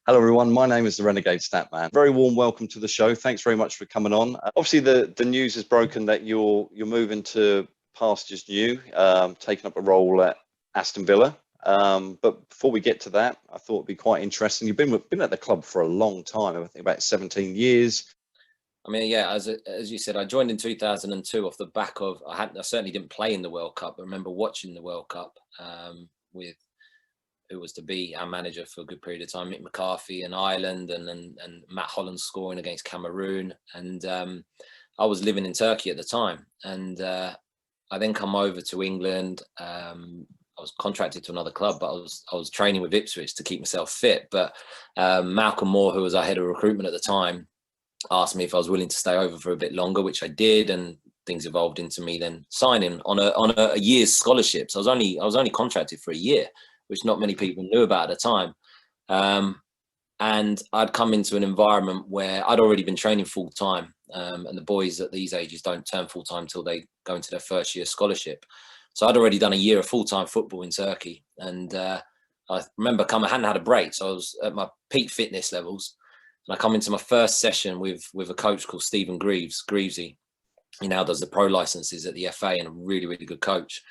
Hello everyone, my name is the Renegade Statman. Very warm welcome to the show. Thanks very much for coming on. Obviously the news has broken that you're moving to pastures new, taking up a role at Aston Villa. But before we get to that, I thought it'd be quite interesting. You've been at the club for a long time, I think about 17 years. I mean, yeah, as you said, I joined in 2002 off the back of, I certainly didn't play in the World Cup, but I remember watching the World Cup with who was to be our manager for a good period of time, Mick McCarthy in Ireland, and Matt Holland scoring against Cameroon. And I was living in Turkey at the time. And I then come over to England. I was contracted to another club, but I was training with Ipswich to keep myself fit. But Malcolm Moore, who was our head of recruitment at the time, asked me if I was willing to stay over for a bit longer, which I did. And things evolved into me then signing on a year's scholarship. So I was only contracted for a year, which not many people knew about at the time. And I'd come into an environment where I'd already been training full time. And the boys at these ages don't turn full time till they go into their first year scholarship. So I'd already done a year of full-time football in Turkey. And I remember I hadn't had a break. So I was at my peak fitness levels. And I come into my first session with a coach called Stephen Greavesy. He now does the pro licenses at the FA and a really, really good coach.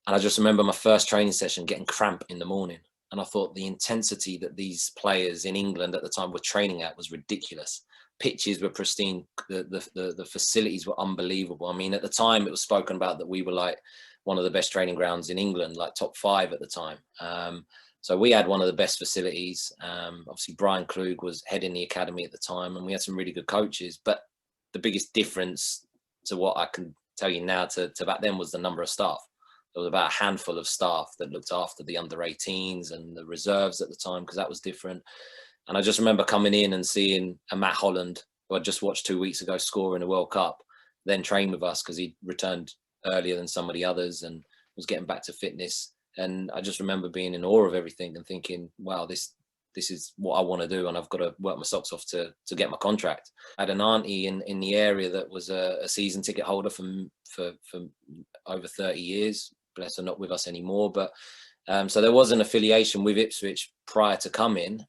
And I just remember my first training session getting cramp in the morning. And I thought the intensity that these players in England at the time were training at was ridiculous. Pitches were pristine. The facilities were unbelievable. I mean, at the time it was spoken about that we were like one of the best training grounds in England, like top 5 at the time. So we had one of the best facilities. Obviously, Brian Klug was heading the academy at the time, and we had some really good coaches. But the biggest difference to what I can tell you now to back then was the number of staff. There was about a handful of staff that looked after the under-18s and the reserves at the time, because that was different. And I just remember coming in and seeing a Matt Holland, who I just watched 2 weeks ago score in the World Cup, then train with us because he returned earlier than some of the others and was getting back to fitness. And I just remember being in awe of everything and thinking, wow, this is what I want to do, and I've got to work my socks off to get my contract. I had an auntie in the area that was a season ticket holder for over 30 years. Bless her, not with us anymore. But so there was an affiliation with Ipswich prior to coming.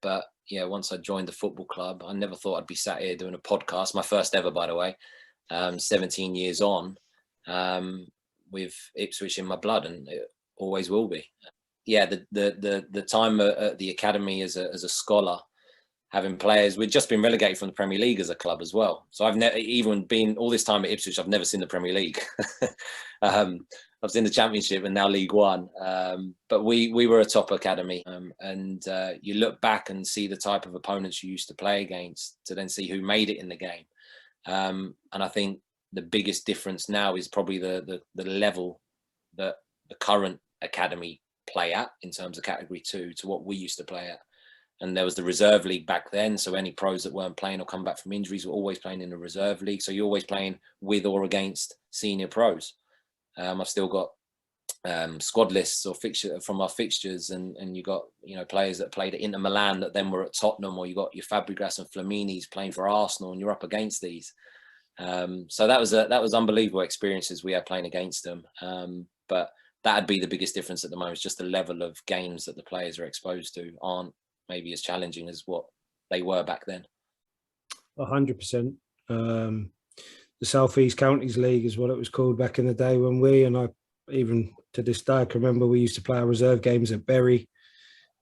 But yeah, once I joined the football club, I never thought I'd be sat here doing a podcast. My first ever, by the way, 17 years on, with Ipswich in my blood, and it always will be. Yeah, the time at the academy as a scholar, having players, we'd just been relegated from the Premier League as a club as well. So I've never, even been all this time at Ipswich, I've never seen the Premier League. I've seen the Championship and now League One. But we were a top academy. And you look back and see the type of opponents you used to play against to then see who made it in the game. And I think the biggest difference now is probably the level that the current academy play at in terms of Category 2 to what we used to play at. And there was the reserve league back then. So any pros that weren't playing or come back from injuries were always playing in the reserve league. So you're always playing with or against senior pros. I've still got squad lists or fixture from our fixtures, and you got players that played at Inter Milan that then were at Tottenham, or you got your Fabregas and Flaminis playing for Arsenal, and you're up against these. So that was unbelievable experiences we had playing against them. But that'd be the biggest difference at the moment. It's just the level of games that the players are exposed to aren't maybe as challenging as what they were back then. 100%. The South East Counties League is what it was called back in the day when I even to this day, I can remember we used to play our reserve games at Bury,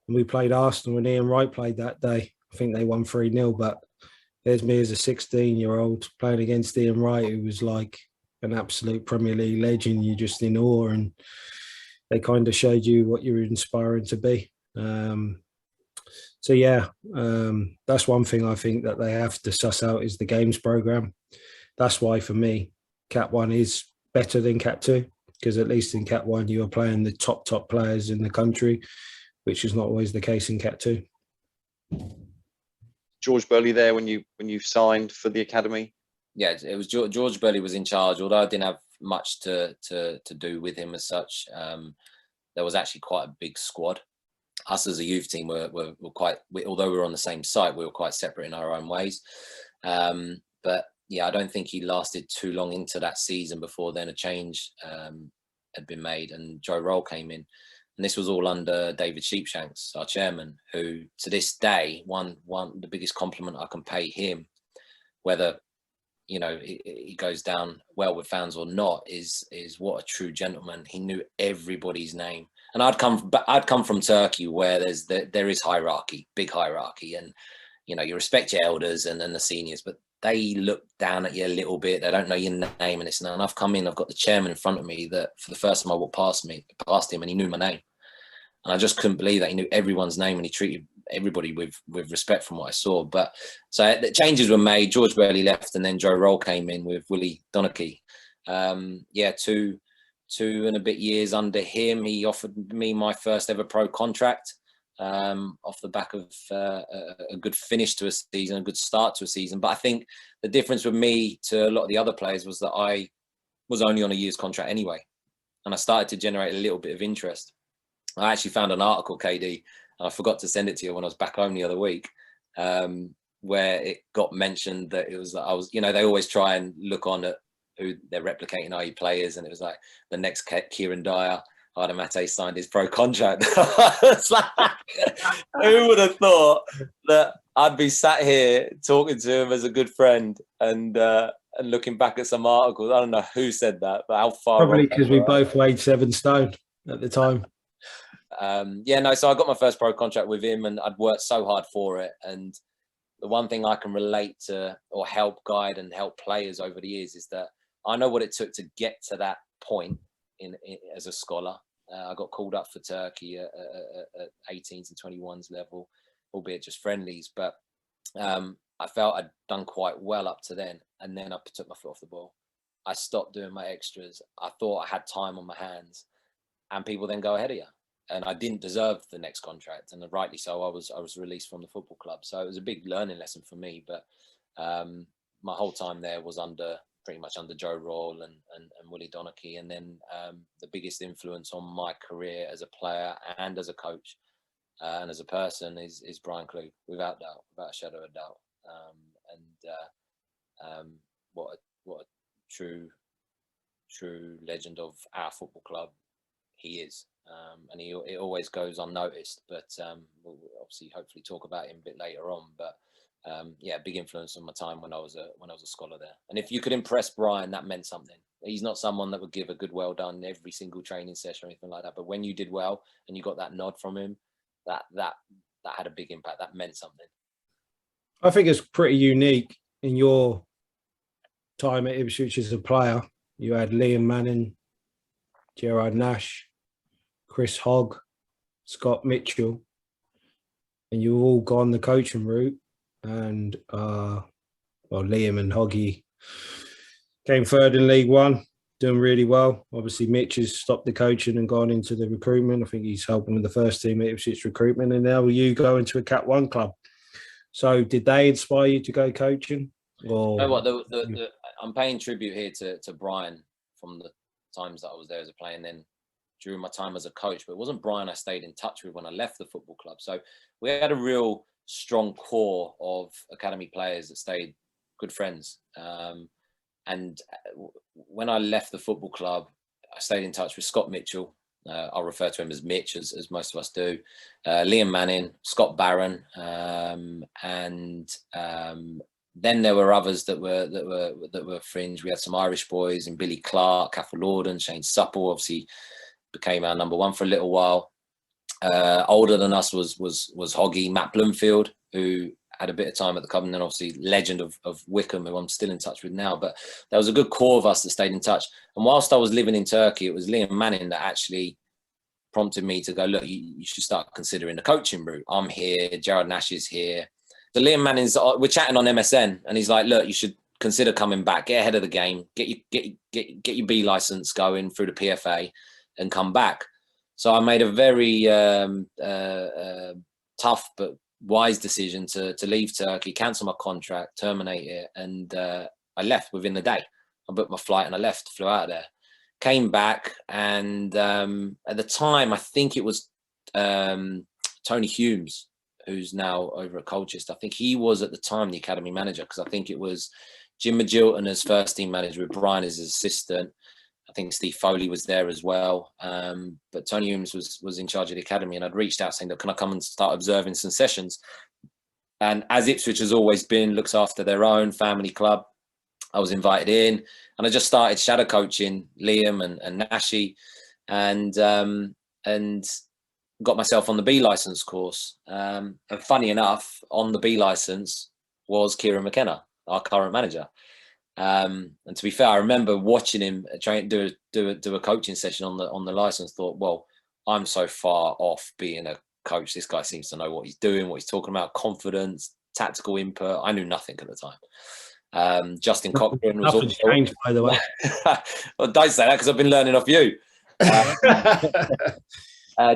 and we played Arsenal, and Ian Wright played that day. I think they won 3-0, but there's me as a 16-year-old playing against Ian Wright, who was like an absolute Premier League legend. You're just in awe, and they kind of showed you what you were inspiring to be. So yeah, that's one thing I think that they have to suss out is the games program. That's why for me, Cat 1 is better than Cat 2, because at least in Cat 1 you are playing the top players in the country, which is not always the case in Cat 2. George Burley there when you signed for the academy? Yeah, it was George Burley was in charge, although I didn't have much to do with him as such. There was actually quite a big squad. Us as a youth team were quite, although we were on the same site, we were quite separate in our own ways. But yeah, I don't think he lasted too long into that season before then a change had been made, and Joe Roll came in. And this was all under David Sheepshanks, our chairman, who to this day, the biggest compliment I can pay him, whether, you know, he goes down well with fans or not, is what a true gentleman. He knew everybody's name. And I'd come from Turkey, where there is hierarchy, big hierarchy, and, you know, you respect your elders and then the seniors, but they look down at you a little bit. They don't know your name and it's and I've come in, I've got the chairman in front of me that for the first time I walked past him and he knew my name. And I just couldn't believe that he knew everyone's name and he treated everybody with respect from what I saw. But so the changes were made. George Burley left and then Joe Roll came in with Willie Donachie. Two and a bit years under him. He offered me my first ever pro contract off the back of a good finish to a season, a good start to a season. But I think the difference with me to a lot of the other players was that I was only on a year's contract anyway. And I started to generate a little bit of interest. I actually found an article, KD, and I forgot to send it to you when I was back home the other week, where it got mentioned that it was that I was, you know, they always try and look on at who they're replicating, i.e. players, and it was like the next Kieron Dyer, Adem Atay signed his pro contract. It's like, who would have thought that I'd be sat here talking to him as a good friend and looking back at some articles. I don't know who said that, but how far. Probably because we both weighed 7 stone at the time. So I got my first pro contract with him and I'd worked so hard for it. And the one thing I can relate to or help guide and help players over the years is that I know what it took to get to that point in as a scholar. I got called up for Turkey at 18s and 21s level, albeit just friendlies. But I felt I'd done quite well up to then. And then I took my foot off the ball. I stopped doing my extras. I thought I had time on my hands. And people then go ahead of you. And I didn't deserve the next contract. And rightly so, I was released from the football club. So it was a big learning lesson for me. But my whole time there was pretty much under Joe Roll and Willie Donachie. And then the biggest influence on my career as a player and as a coach and as a person is Brian Klug, without doubt, without a shadow of a doubt. What a true legend of our football club he is. And it always goes unnoticed, but we'll obviously hopefully talk about him a bit later on. But big influence on my time when I was a scholar there. And if you could impress Brian, that meant something. He's not someone that would give a good well done every single training session or anything like that. But when you did well and you got that nod from him, that had a big impact. That meant something. I think it's pretty unique in your time at Ipswich as a player. You had Liam Manning, Gerard Nash, Chris Hogg, Scott Mitchell, and you've all gone the coaching route. And Liam and Hoggy came third in League One, doing really well. Obviously, Mitch has stopped the coaching and gone into the recruitment. I think he's helping with the first team at Ipswich recruitment, and now you go into a Cat 1 club. So, did they inspire you to go coaching? Or you know what? I'm paying tribute here to Brian from the times that I was there as a player, and then during my time as a coach. But it wasn't Brian I stayed in touch with when I left the football club. So we had a real strong core of academy players that stayed good friends. And when I left the football club, I stayed in touch with Scott Mitchell. I'll refer to him as Mitch, as most of us do. Liam Manning, Scott Barron, and then there were others that were fringe. We had some Irish boys and Billy Clark, Cathal Lorden, Shane Supple. Obviously, became our number one for a little while. Older than us was Hoggy, Matt Bloomfield, who had a bit of time at the club, and then obviously legend of Wickham, who I'm still in touch with now. But there was a good core of us that stayed in touch. And whilst I was living in Turkey, it was Liam Manning that actually prompted me to go, look, you should start considering the coaching route. I'm here, Gerard Nash is here. So Liam Manning's, we're chatting on MSN, and he's like, look, you should consider coming back, get ahead of the game, get your B license going through the PFA and come back. So I made a very tough but wise decision to leave Turkey, cancel my contract, terminate it, and I left within the day. I booked my flight and I left, flew out of there, came back, and at the time I think it was Tony Hughes, who's now over at Colchester. I think he was at the time the academy manager, because I think it was Jim Magilton as first team manager with Brian as his assistant. I think Steve Foley was there as well. But Tony Humes was in charge of the academy, and I'd reached out saying, look, can I come and start observing some sessions? And as Ipswich has always been, looks after their own family club, I was invited in, and I just started shadow coaching Liam and Nashi, and got myself on the B licence course. And funny enough, on the B licence was Kieran McKenna, our current manager. And to be fair, I remember watching him trying to do a coaching session on the licence. Thought, well, I'm so far off being a coach. This guy seems to know what he's doing, what he's talking about, confidence, tactical input. I knew nothing at the time. Justin Cochran was Nothing's changed, by the way. Well, don't say that, because I've been learning off you.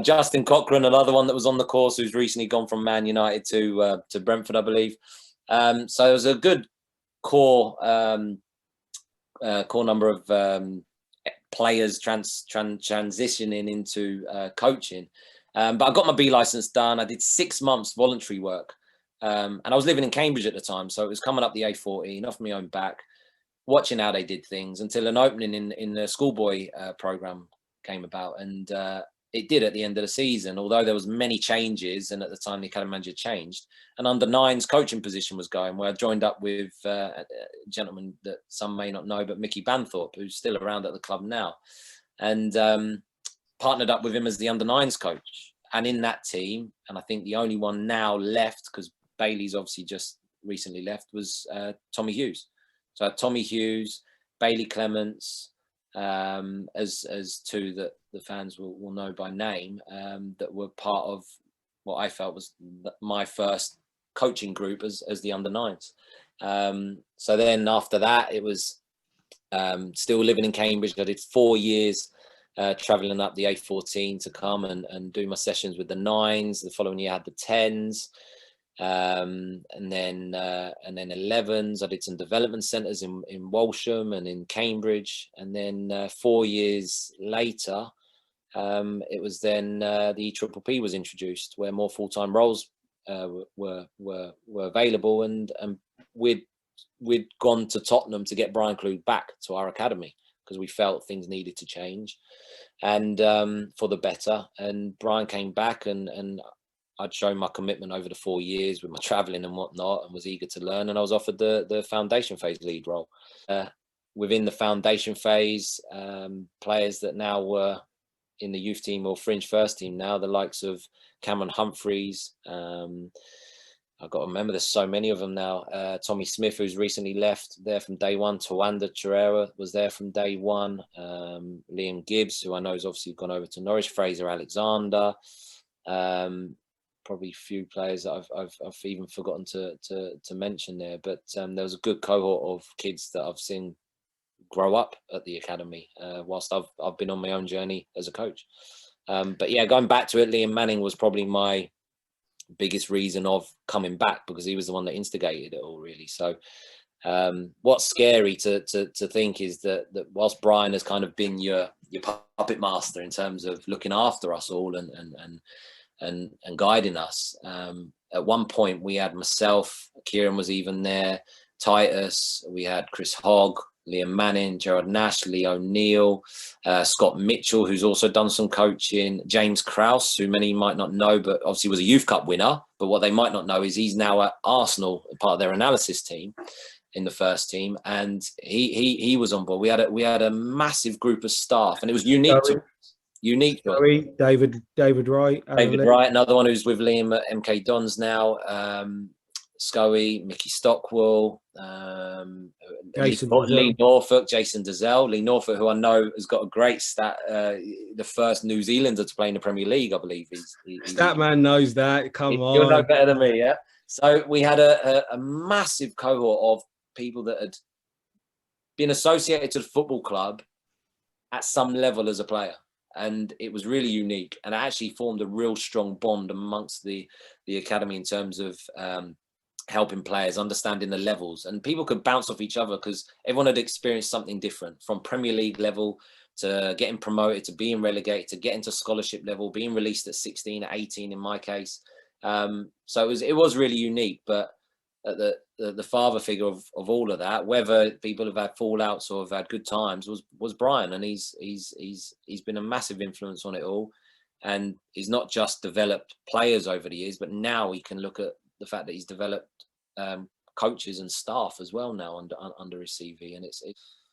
Justin Cochran, another one that was on the course, who's recently gone from Man United to Brentford, I believe. So it was a good core number of players transitioning into coaching. But I got my B licence done. I did 6 months voluntary work. And I was living in Cambridge at the time, so it was coming up the A14 off my own back, watching how they did things, until an opening in the schoolboy programme came about. And it did at the end of the season, although there was many changes, and at the time the academy manager changed, an under-9s coaching position was going, where I joined up with a gentleman that some may not know, but Mickey Banthorpe, who's still around at the club now, and partnered up with him as the under-9s coach. And in that team, and I think the only one now left, because Bailey's obviously just recently left, was Tommy Hughes. So Tommy Hughes, Bailey Clements, as two that the fans will know by name, that were part of what I felt was my first coaching group as the under-9s. So then after that, it was still living in Cambridge. I did 4 years travelling up the A14 to come and do my sessions with the 9s. The following year I had the 10s. And then 11s. I did some development centres in Walsham and in Cambridge, and then 4 years later, it was then the EPPP was introduced, where more full-time roles were available, and we'd gone to Tottenham to get Brian Klug back to our academy, because we felt things needed to change, and for the better. And Brian came back, and I'd shown my commitment over the 4 years with my travelling and whatnot, and was eager to learn. And I was offered the foundation phase lead role. Within the foundation phase, players that now were in the youth team or fringe first team now, the likes of Cameron Humphreys. I've got to remember, there's so many of them now. Tommy Smith, who's recently left, there from day one. Tawanda Chirera was there from day one. Liam Gibbs, who I know has obviously gone over to Norwich. Fraser Alexander. Probably a few players that I've even forgotten to mention there, but there was a good cohort of kids that I've seen grow up at the academy whilst I've been on my own journey as a coach. But yeah, going back to it, Liam Manning was probably my biggest reason of coming back, because he was the one that instigated it all, really. So what's scary to think is that whilst Brian has kind of been your puppet master in terms of looking after us all and guiding us. At one point, we had myself, Kieran was even there, Titus, we had Chris Hogg, Liam Manning, Gerard Nash, Lee O'Neill, Scott Mitchell, who's also done some coaching, James Krause, who many might not know, but obviously was a Youth Cup winner. But what they might not know is he's now at Arsenal, part of their analysis team in the first team, and he was on board. We had a massive group of staff, and it was unique. Sorry, David Wright. David Wright, another one who's with Liam at MK Dons now. Scoey, Mickey Stockwell, Lee Norfolk, Jason Dazelle. Lee Norfolk, who I know has got a great stat, the first New Zealander to play in the Premier League, I believe. Statman knows that. Come on. You'll know better than me, yeah? So we had a massive cohort of people that had been associated to the football club at some level as a player. And it was really unique, and it actually formed a real strong bond amongst the academy in terms of helping players, understanding the levels, and people could bounce off each other because everyone had experienced something different, from Premier League level to getting promoted, to being relegated, to getting to scholarship level, being released at 16, at 18 in my case. So it was really unique. But the father figure of all of that, whether people have had fallouts or have had good times, was Brian, and he's been a massive influence on it all, and he's not just developed players over the years, but now we can look at the fact that he's developed coaches and staff as well now under his CV, and it's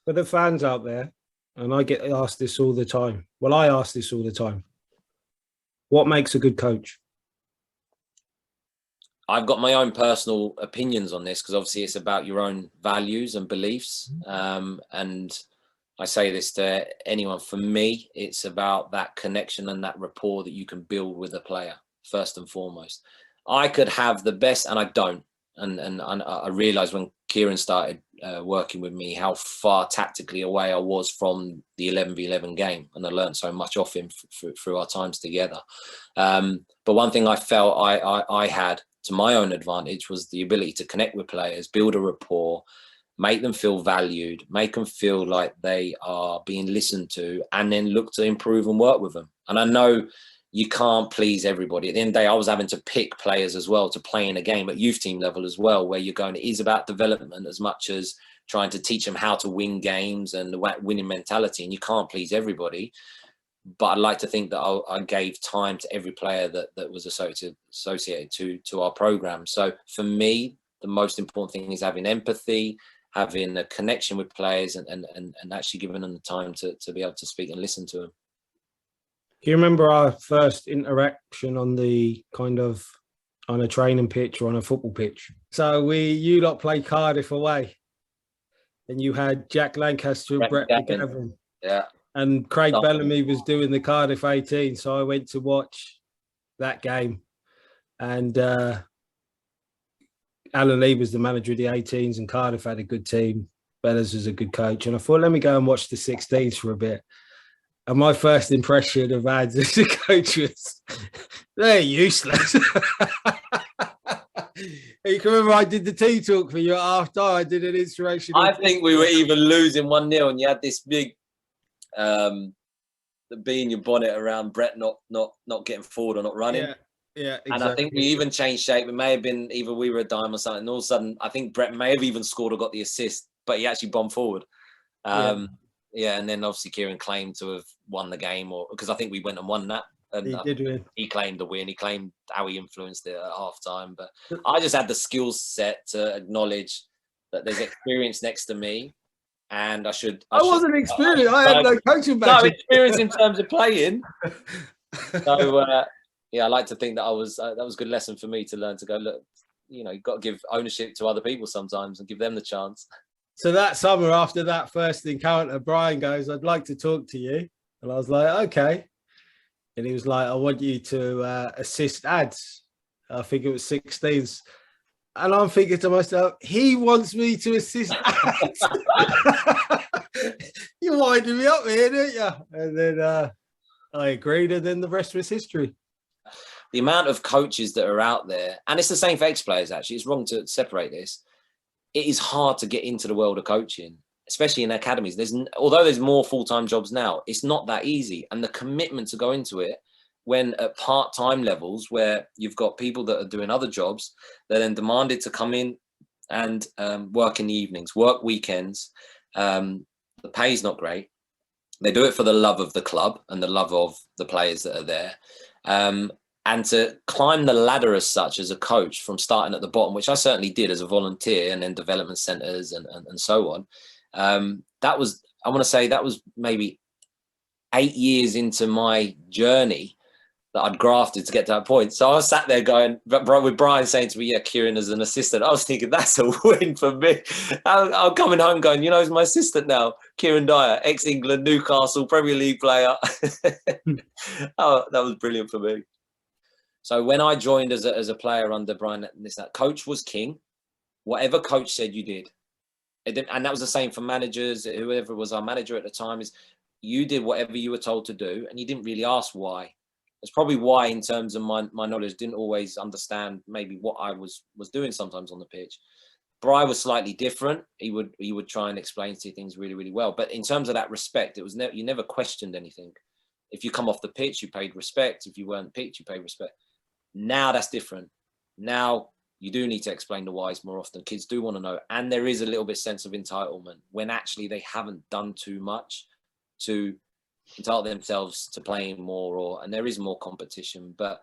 for the fans out there, and I get asked this all the time. Well, I ask this all the time. What makes a good coach? I've got my own personal opinions on this, because obviously it's about your own values and beliefs. And I say this to anyone. For me, it's about that connection and that rapport that you can build with a player, first and foremost. I could have the best, and I don't. And I realized when Kieron started working with me how far tactically away I was from the 11v11 game, and I learned so much off him through our times together. But one thing I felt I had to my own advantage was the ability to connect with players, build a rapport, make them feel valued, make them feel like they are being listened to, and then look to improve and work with them. And I know you can't please everybody. At the end of the day, I was having to pick players as well to play in a game at youth team level as well, where you're going, it is about development as much as trying to teach them how to win games and the winning mentality. And you can't please everybody. But I'd like to think that I gave time to every player that was associated to our program. So for me, the most important thing is having empathy, having a connection with players, and actually giving them the time to be able to speak and listen to them. Do you remember our first interaction on a training pitch or on a football pitch? So you lot played Cardiff away, and you had Jack Lancaster and Brett McGavin. Yeah. And Craig Bellamy was doing the Cardiff 18, so I went to watch that game. And Alan Lee was the manager of the 18s, and Cardiff had a good team. Bellas was a good coach. And I thought, let me go and watch the 16s for a bit. And my first impression of ads as a coach was, they're useless. You can remember I did the tea talk for you at half time. I did an inspirational. I think we were even losing 1-0, and you had this big the bee in your bonnet around Brett not getting forward or not running. Yeah, exactly. And I think we even changed shape. It may have been either we were a dime or something, and all of a sudden I think Brett may have even scored or got the assist, but he actually bombed forward. And then obviously Kieron claimed to have won the game, or because I think we went and won that. And he did win. He claimed the win. He claimed how he influenced it at half time. But I just had the skill set to acknowledge that there's experience next to me. And I wasn't experienced. I had no coaching back. No experience in terms of playing. So I like to think that that was a good lesson for me to learn to go, look, you've got to give ownership to other people sometimes and give them the chance. So that summer after that first encounter, Brian goes, I'd like to talk to you. And I was like, okay. And he was like, I want you to assist ads. I think it was 16s. And I'm thinking to myself, he wants me to assist ads. You winded me up here, didn't you? And then I agreed, and then the rest was history. The amount of coaches that are out there, and it's the same for ex-players, actually. It's wrong to separate this. It is hard to get into the world of coaching, especially in academies. Although there's more full-time jobs now, it's not that easy. And the commitment to go into it, when at part-time levels where you've got people that are doing other jobs, they're then demanded to come in and work in the evenings, work weekends. The pay's not great. They do it for the love of the club and the love of the players that are there. And to climb the ladder as such as a coach from starting at the bottom, which I certainly did as a volunteer, and then development centres and so on. That was maybe 8 years into my journey that I'd grafted to get to that point. So I was sat there going, with Brian saying to me, yeah, Kieron as an assistant. I was thinking, that's a win for me. I'm coming home going, he's my assistant now. Kieron Dyer, ex-England, Newcastle, Premier League player. Oh, that was brilliant for me. So when I joined as a player under Brian, that coach was king. Whatever coach said, you did. And that was the same for managers. Whoever was our manager at the time, is you did whatever you were told to do, and you didn't really ask why. That's probably why, in terms of my knowledge, didn't always understand maybe what I was doing sometimes on the pitch. Brian was slightly different. He would try and explain to you things really, really well. But in terms of that respect, it was you never questioned anything. If you come off the pitch, you paid respect. If you weren't picked, you paid respect. Now that's different. Now you do need to explain the whys more often. Kids do want to know. And there is a little bit sense of entitlement when actually they haven't done too much to entitle themselves to playing more, and there is more competition. But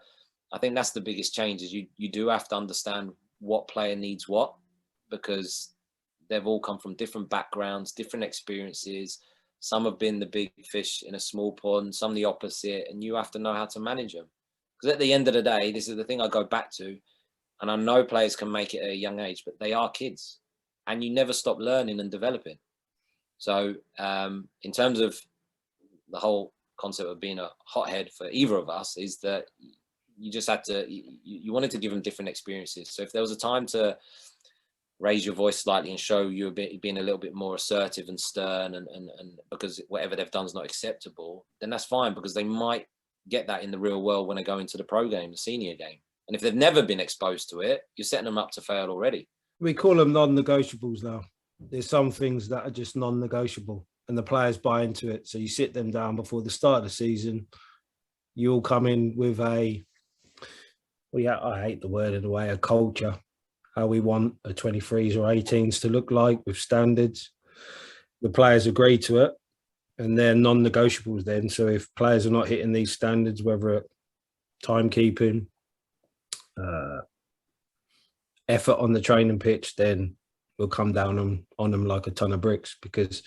I think that's the biggest change, is you do have to understand what player needs what, because they've all come from different backgrounds, different experiences. Some have been the big fish in a small pond, some the opposite, and you have to know how to manage them. Because at the end of the day, this is the thing I go back to, and I know players can make it at a young age, but they are kids, and you never stop learning and developing. So in terms of the whole concept of being a hothead for either of us, is that you just had to, you wanted to give them different experiences. So if there was a time to raise your voice slightly and show you being a little bit more assertive and stern, and because whatever they've done is not acceptable, then that's fine, because they might get that in the real world when they go into the pro game, the senior game. And if they've never been exposed to it, you're setting them up to fail already. We call them non-negotiables now. There's some things that are just non-negotiable, and the players buy into it. So you sit them down before the start of the season. You all come in with I hate the word in a way, a culture, how we want a 23s or 18s to look like, with standards. The players agree to it, and they're non-negotiables then. So if players are not hitting these standards, whether timekeeping, effort on the training pitch, then we'll come down on them like a ton of bricks. Because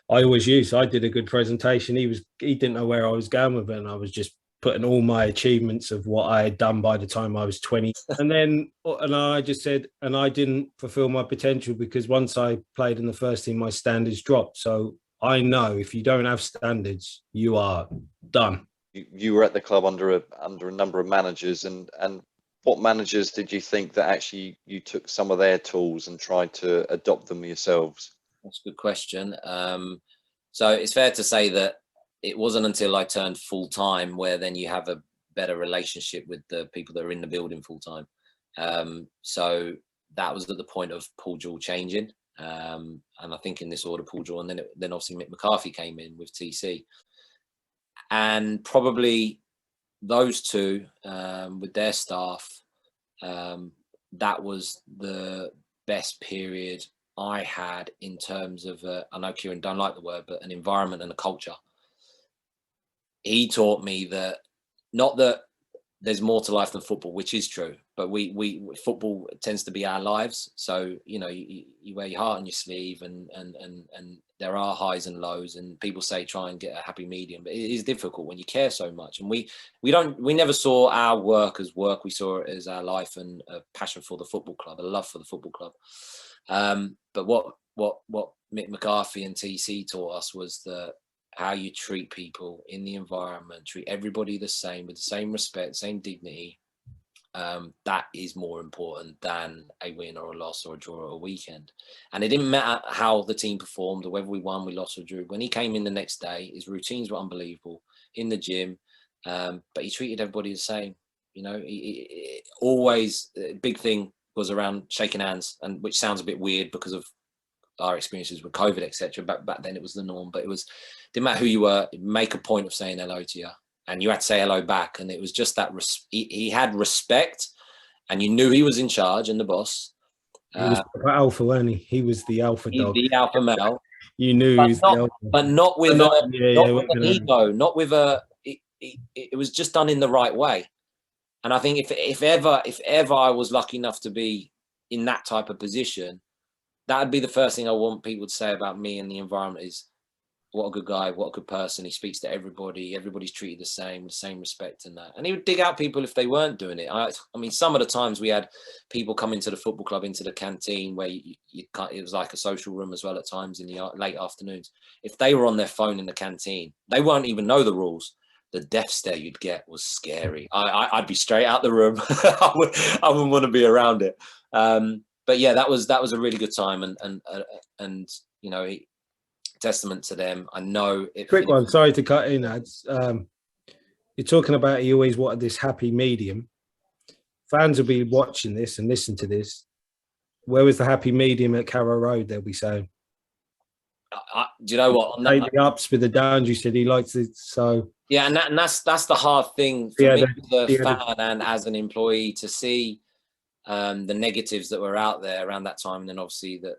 I did a good presentation. He didn't know where I was going with it, and I was just putting all my achievements of what I had done by the time I was 20. And I just said, and I didn't fulfill my potential, because once I played in the first team, my standards dropped. So I know if you don't have standards, you are done. You were at the club under a number of managers, and what managers did you think that actually you took some of their tools and tried to adopt them yourselves? That's a good question. So it's fair to say that it wasn't until I turned full time where then you have a better relationship with the people that are in the building full time. So that was at the point of Paul Jewell changing. And I think in this order, Paul Jewell, and then obviously Mick McCarthy came in with TC. And probably those two with their staff, that was the best period I had in terms of, I know Kieron don't like the word, but an environment and a culture. He taught me that, not that there's more to life than football, which is true, but we football tends to be our lives. So, you wear your heart on your sleeve, and there are highs and lows, and people say try and get a happy medium, but it is difficult when you care so much. And we never saw our work as work. We saw it as our life and a passion for the football club, a love for the football club. But what Mick McCarthy and TC taught us was that how you treat people in the environment, treat everybody the same, with the same respect, same dignity. That is more important than a win or a loss or a draw or a weekend. And it didn't matter how the team performed or whether we won, we lost or drew. When he came in the next day, his routines were unbelievable in the gym, but he treated everybody the same. He always, a big thing was around shaking hands, and which sounds a bit weird because of our experiences with COVID, etc. Back then it was the norm, but didn't matter who you were, make a point of saying hello to you, and you had to say hello back. And it was just that he had respect, and you knew he was in charge and the boss. He was alpha, wasn't he? He was the alpha dog. The alpha male. You knew he was the alpha. But not with an ego, not with a. It was just done in the right way. And I think if ever I was lucky enough to be in that type of position, that would be the first thing I want people to say about me and the environment is, what a good guy, what a good person. He speaks to everybody. Everybody's treated the same respect and that. And he would dig out people if they weren't doing it. I mean, some of the times we had people come into the football club, into the canteen, where it was like a social room as well at times in the late afternoons. If they were on their phone in the canteen, they won't even know the rules. The death stare you'd get was scary. I'd be straight out the room. I wouldn't want to be around it. But yeah, that was a really good time, and testament to them. I know it. Quick one, sorry to cut in, Ads. You're talking about you always wanted this happy medium. Fans will be watching this and listen to this. Where was the happy medium at Carrow Road? They'll be saying. Do you know what? The ups with the downs. You said he likes it, so. Yeah, and that's the hard thing for me as a fan and as an employee to see the negatives that were out there around that time, and then obviously that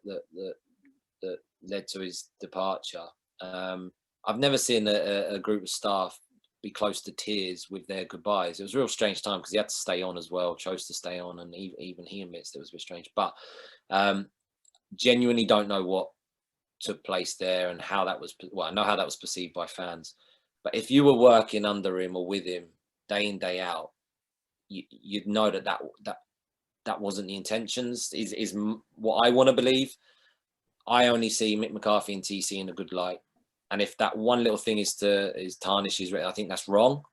led to his departure. I've never seen a group of staff be close to tears with their goodbyes. It was a real strange time because he had to stay on as well, chose to stay on, and even he admits it was a bit strange. But genuinely don't know what took place there and how that was. Well, I know how that was perceived by fans, but if you were working under him or with him day in, day out, you'd know that wasn't the intentions. Is what I want to believe. I only see Mick McCarthy and TC in a good light. And if that one little thing is tarnish his record, I think that's wrong,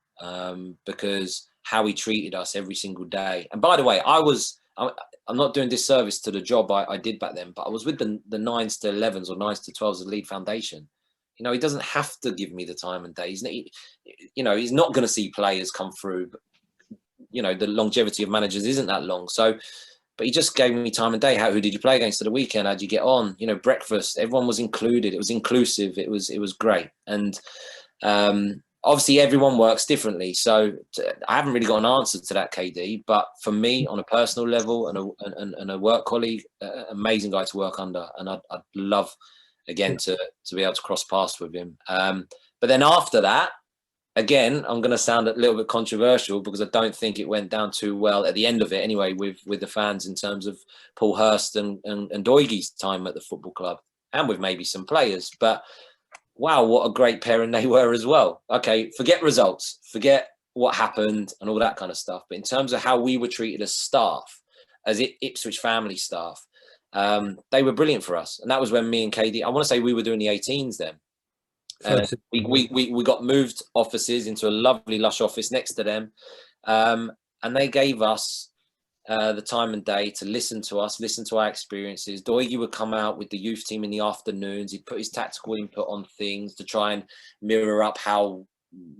because how he treated us every single day. And by the way, I'm not doing disservice to the job I did back then, but I was with the 9s to 11s or 9s to 12s of the League Foundation. You know, he doesn't have to give me the time and day. He's not going to see players come through. But, you know, the longevity of managers isn't that long. So, but he just gave me time and day. Who did you play against at the weekend? How'd you get on? You know, breakfast, everyone was included. It was inclusive. It was great. And obviously everyone works differently. So I haven't really got an answer to that, KD. But for me, on a personal level and a work colleague, amazing guy to work under. And I'd love, again, to be able to cross paths with him. But then after that, again, I'm going to sound a little bit controversial because I don't think it went down too well at the end of it anyway with the fans in terms of Paul Hurst and Doigy's time at the football club and with maybe some players. But wow, what a great pairing they were as well. Okay, forget results, forget what happened and all that kind of stuff. But in terms of how we were treated as staff, as Ipswich family staff, they were brilliant for us. And that was when me and KD, I want to say we were doing the 18s then. We got moved offices into a lovely lush office next to them, and they gave us the time and day to listen to us, listen to our experiences. Doigy would come out with the youth team in the afternoons. He'd put his tactical input on things to try and mirror up how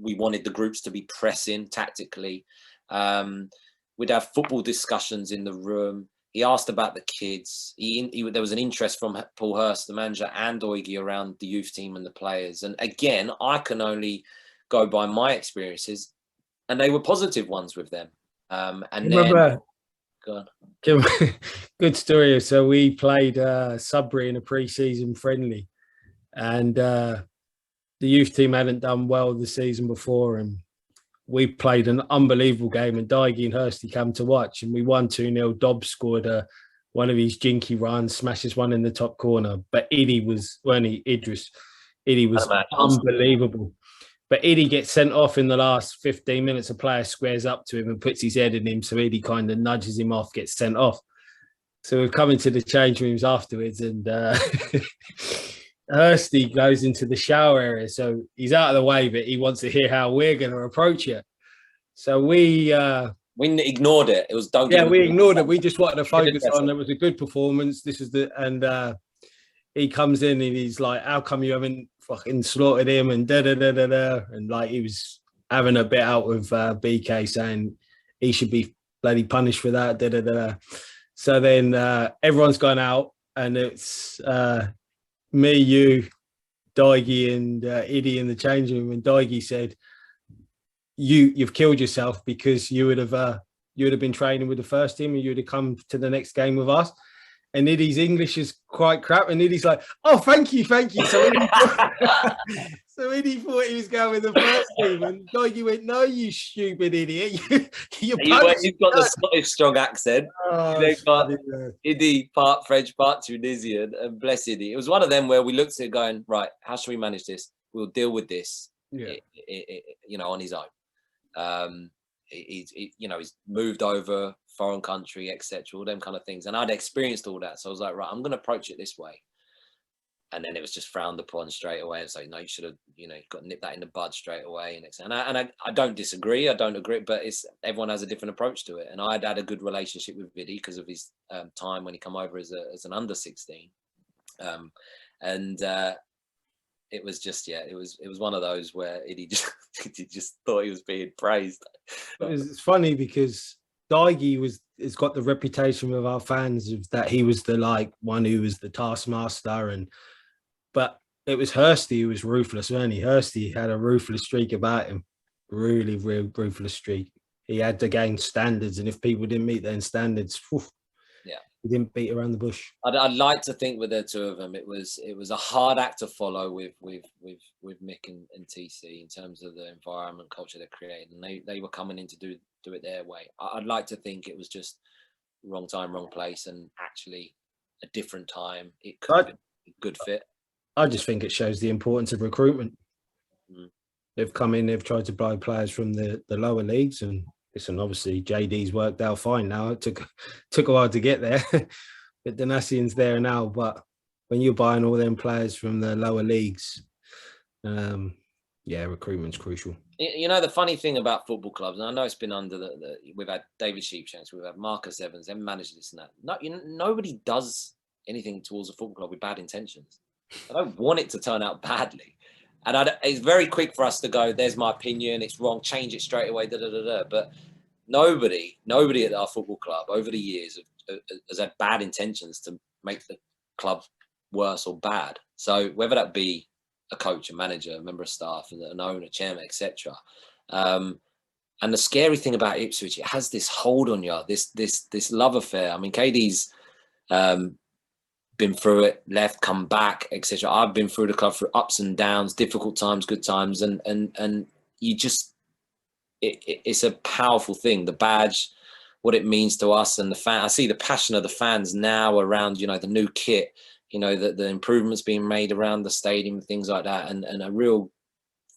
we wanted the groups to be pressing tactically. We'd have football discussions in the room. He asked about the kids. There was an interest from Paul Hurst, the manager, and Doigy around the youth team and the players. And again, I can only go by my experiences, and they were positive ones with them. And then, go on. Good story. So we played Sudbury in a pre-season friendly, and the youth team hadn't done well the season before, and we played an unbelievable game, and Doigy and Hursty come to watch, and we won 2-0. Dobbs scored one of his jinky runs, smashes one in the top corner. But Iddy was unbelievable. But Iddy gets sent off in the last 15 minutes. A player squares up to him and puts his head in him, so Iddy kind of nudges him off, gets sent off. So we've come into the change rooms afterwards, and Hursty goes into the shower area, so he's out of the way, but he wants to hear how we're going to approach it. So we ignored it. It was we ignored it. We just wanted to focus on it was a good performance. He comes in and he's like, "How come you haven't fucking slaughtered him?" And and like he was having a bit out with BK, saying he should be bloody punished for that. So then everyone's gone out, and it's me, you, Doigy, and Iddy in the changing room. And Doigy said, "You've killed yourself because you would have been training with the first team, and you would have come to the next game with us." And Iddy's English is quite crap, and Iddy's like, "Oh, thank you." So Iddy thought he was going with the first team, and Doigy went, "No, you stupid idiot! You've got the Scottish strong accent. They've got Iddy part French, part Tunisian, and bless Iddy. It was one of them where we looked at it going, right, how should we manage this? We'll deal with this, on his own. He's moved over, foreign country, etc., all them kind of things, and I'd experienced all that, so I was like, right, I'm going to approach it this way." And then it was just frowned upon straight away. It's like, no, you should have, got to nip that in the bud straight away. And I don't disagree. I don't agree, but everyone has a different approach to it. And I'd had a good relationship with Viddy because of his time when he came over as an under 16. It was just, it was one of those where he just thought he was being praised. It's funny because Doigy has got the reputation with our fans of that he was the one who was the taskmaster, but it was Hursty who was ruthless, wasn't he? Hursty had a ruthless streak about him, really real ruthless streak. he had to gain standards, and if people didn't meet their standards, he didn't beat around the bush. I'd like to think with the two of them, it was a hard act to follow with Mick and TC in terms of the environment, culture they're creating, and they were coming in to do it their way. I'd like to think it was just wrong time, wrong place, and actually a different time. It could have been a good fit. I just think it shows the importance of recruitment. Mm. They've come in, they've tried to buy players from the lower leagues, and listen, obviously JD's worked out fine now. It took a while to get there, but Danassian's there now. But when you're buying all them players from the lower leagues, recruitment's crucial. You know, the funny thing about football clubs, and I know it's been under we've had David Sheepshanks, we've had Marcus Evans, them managed this and that. Nobody does anything towards a football club with bad intentions. I don't want it to turn out badly. And it's very quick for us to go, there's my opinion, it's wrong, change it straight away, But nobody at our football club over the years has had bad intentions to make the club worse or bad. So whether that be a coach, a manager, a member of staff, an owner, chairman, etc. And the scary thing about Ipswich, it has this hold on you, this love affair. I mean, KD's been through it, left, come back, etc. I've been through the club through ups and downs, difficult times, good times, and you just it's a powerful thing. The badge, what it means to us and the fan. I see the passion of the fans now around, the new kit, the improvements being made around the stadium, things like that, and a real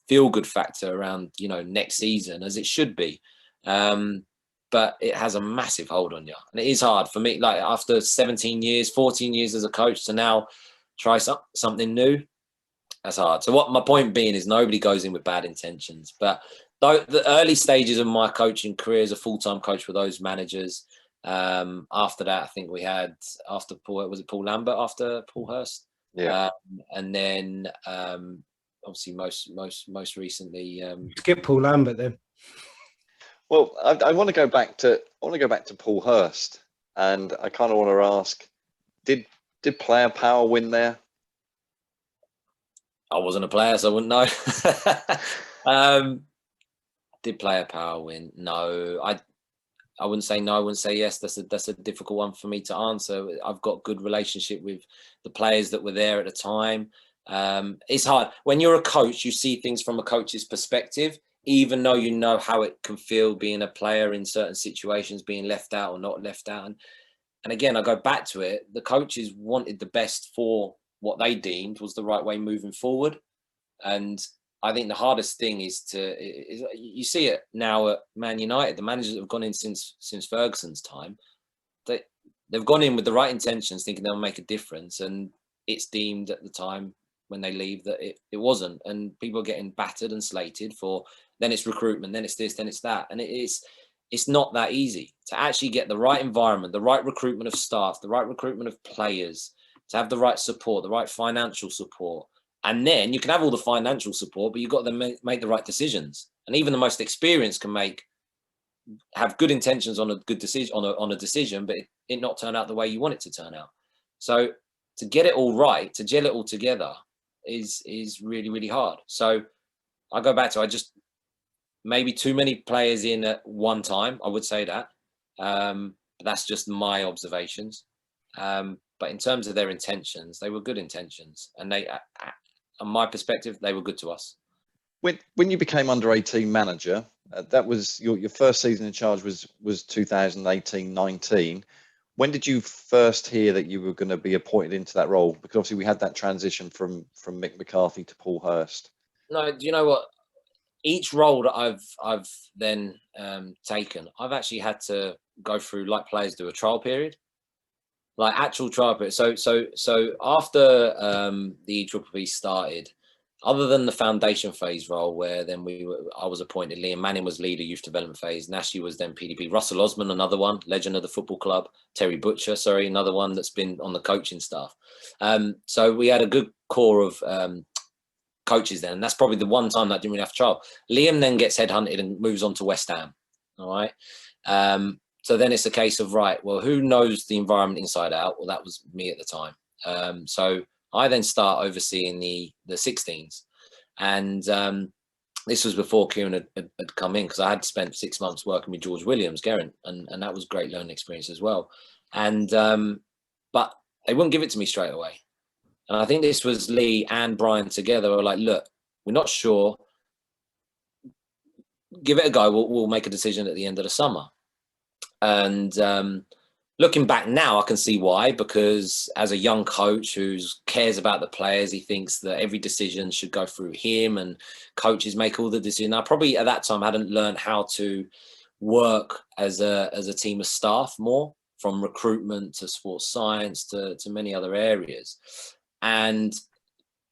feel-good factor around, next season, as it should be. But it has a massive hold on you. And it is hard for me, like after 17 years, 14 years as a coach, to now try something new, that's hard. So what my point being is nobody goes in with bad intentions. But the early stages of my coaching career as a full-time coach for those managers, after that, I think we had, after Paul, was it Paul Lambert after Paul Hurst? Yeah. And then obviously most recently. Skip Paul Lambert then. Well, I want to go back to Paul Hurst, and I kind of want to ask, did player power win there? I wasn't a player, so I wouldn't know. Did player power win? No, I wouldn't say no. I wouldn't say yes. That's a difficult one for me to answer. I've got good relationship with the players that were there at the time. It's hard when you're a coach. You see things from a coach's perspective, even though you know how it can feel being a player in certain situations, being left out or not left out. And again, I go back to it. The coaches wanted the best for what they deemed was the right way moving forward. And I think the hardest thing is you see it now at Man United. The managers that have gone in since Ferguson's time, they've gone in with the right intentions, thinking they'll make a difference. And it's deemed at the time when they leave that it wasn't. And people are getting battered and slated for, then it's recruitment, then it's this, then it's that. And it's not that easy to actually get the right environment, the right recruitment of staff, the right recruitment of players, to have the right support, the right financial support. And then you can have all the financial support, but you've got to make the right decisions. And even the most experienced can have good intentions on a good decision, on a decision, but it not turn out the way you want it to turn out. So to get it all right, to gel it all together is really, really hard. So I go back to, maybe too many players in at one time. I would say that, but that's just my observations. But in terms of their intentions, they were good intentions, and on my perspective, they were good to us. When you became under-18 manager, that was your first season in charge was 2018-19. When did you first hear that you were going to be appointed into that role? Because obviously we had that transition from Mick McCarthy to Paul Hurst. No, do you know what? Each role that I've then taken, I've actually had to go through, like players do, a trial period, like actual trial period. So after the EPPB started, other than the foundation phase role where then I was appointed, Liam Manning was leader youth development phase, Nashi was then PDP, Russell Osman, another one, legend of the football club, Terry Butcher, another one that's been on the coaching staff. So we had a good core of coaches then, and that's probably the one time that I didn't really have to trial. Liam then gets headhunted and moves on to West Ham. All right. So then it's a case of, right, well, who knows the environment inside out? Well, that was me at the time. So I then start overseeing the 16s, and this was before Kieron had come in, because I had spent 6 months working with George Williams, Geraint, and that was a great learning experience as well. And but they wouldn't give it to me straight away. And I think this was Lee and Brian together were like, look, we're not sure. Give it a go. We'll make a decision at the end of the summer. And looking back now, I can see why, because as a young coach who cares about the players, he thinks that every decision should go through him, and coaches make all the decisions. I probably at that time hadn't learned how to work as a team of staff more, from recruitment to sports science to many other areas. And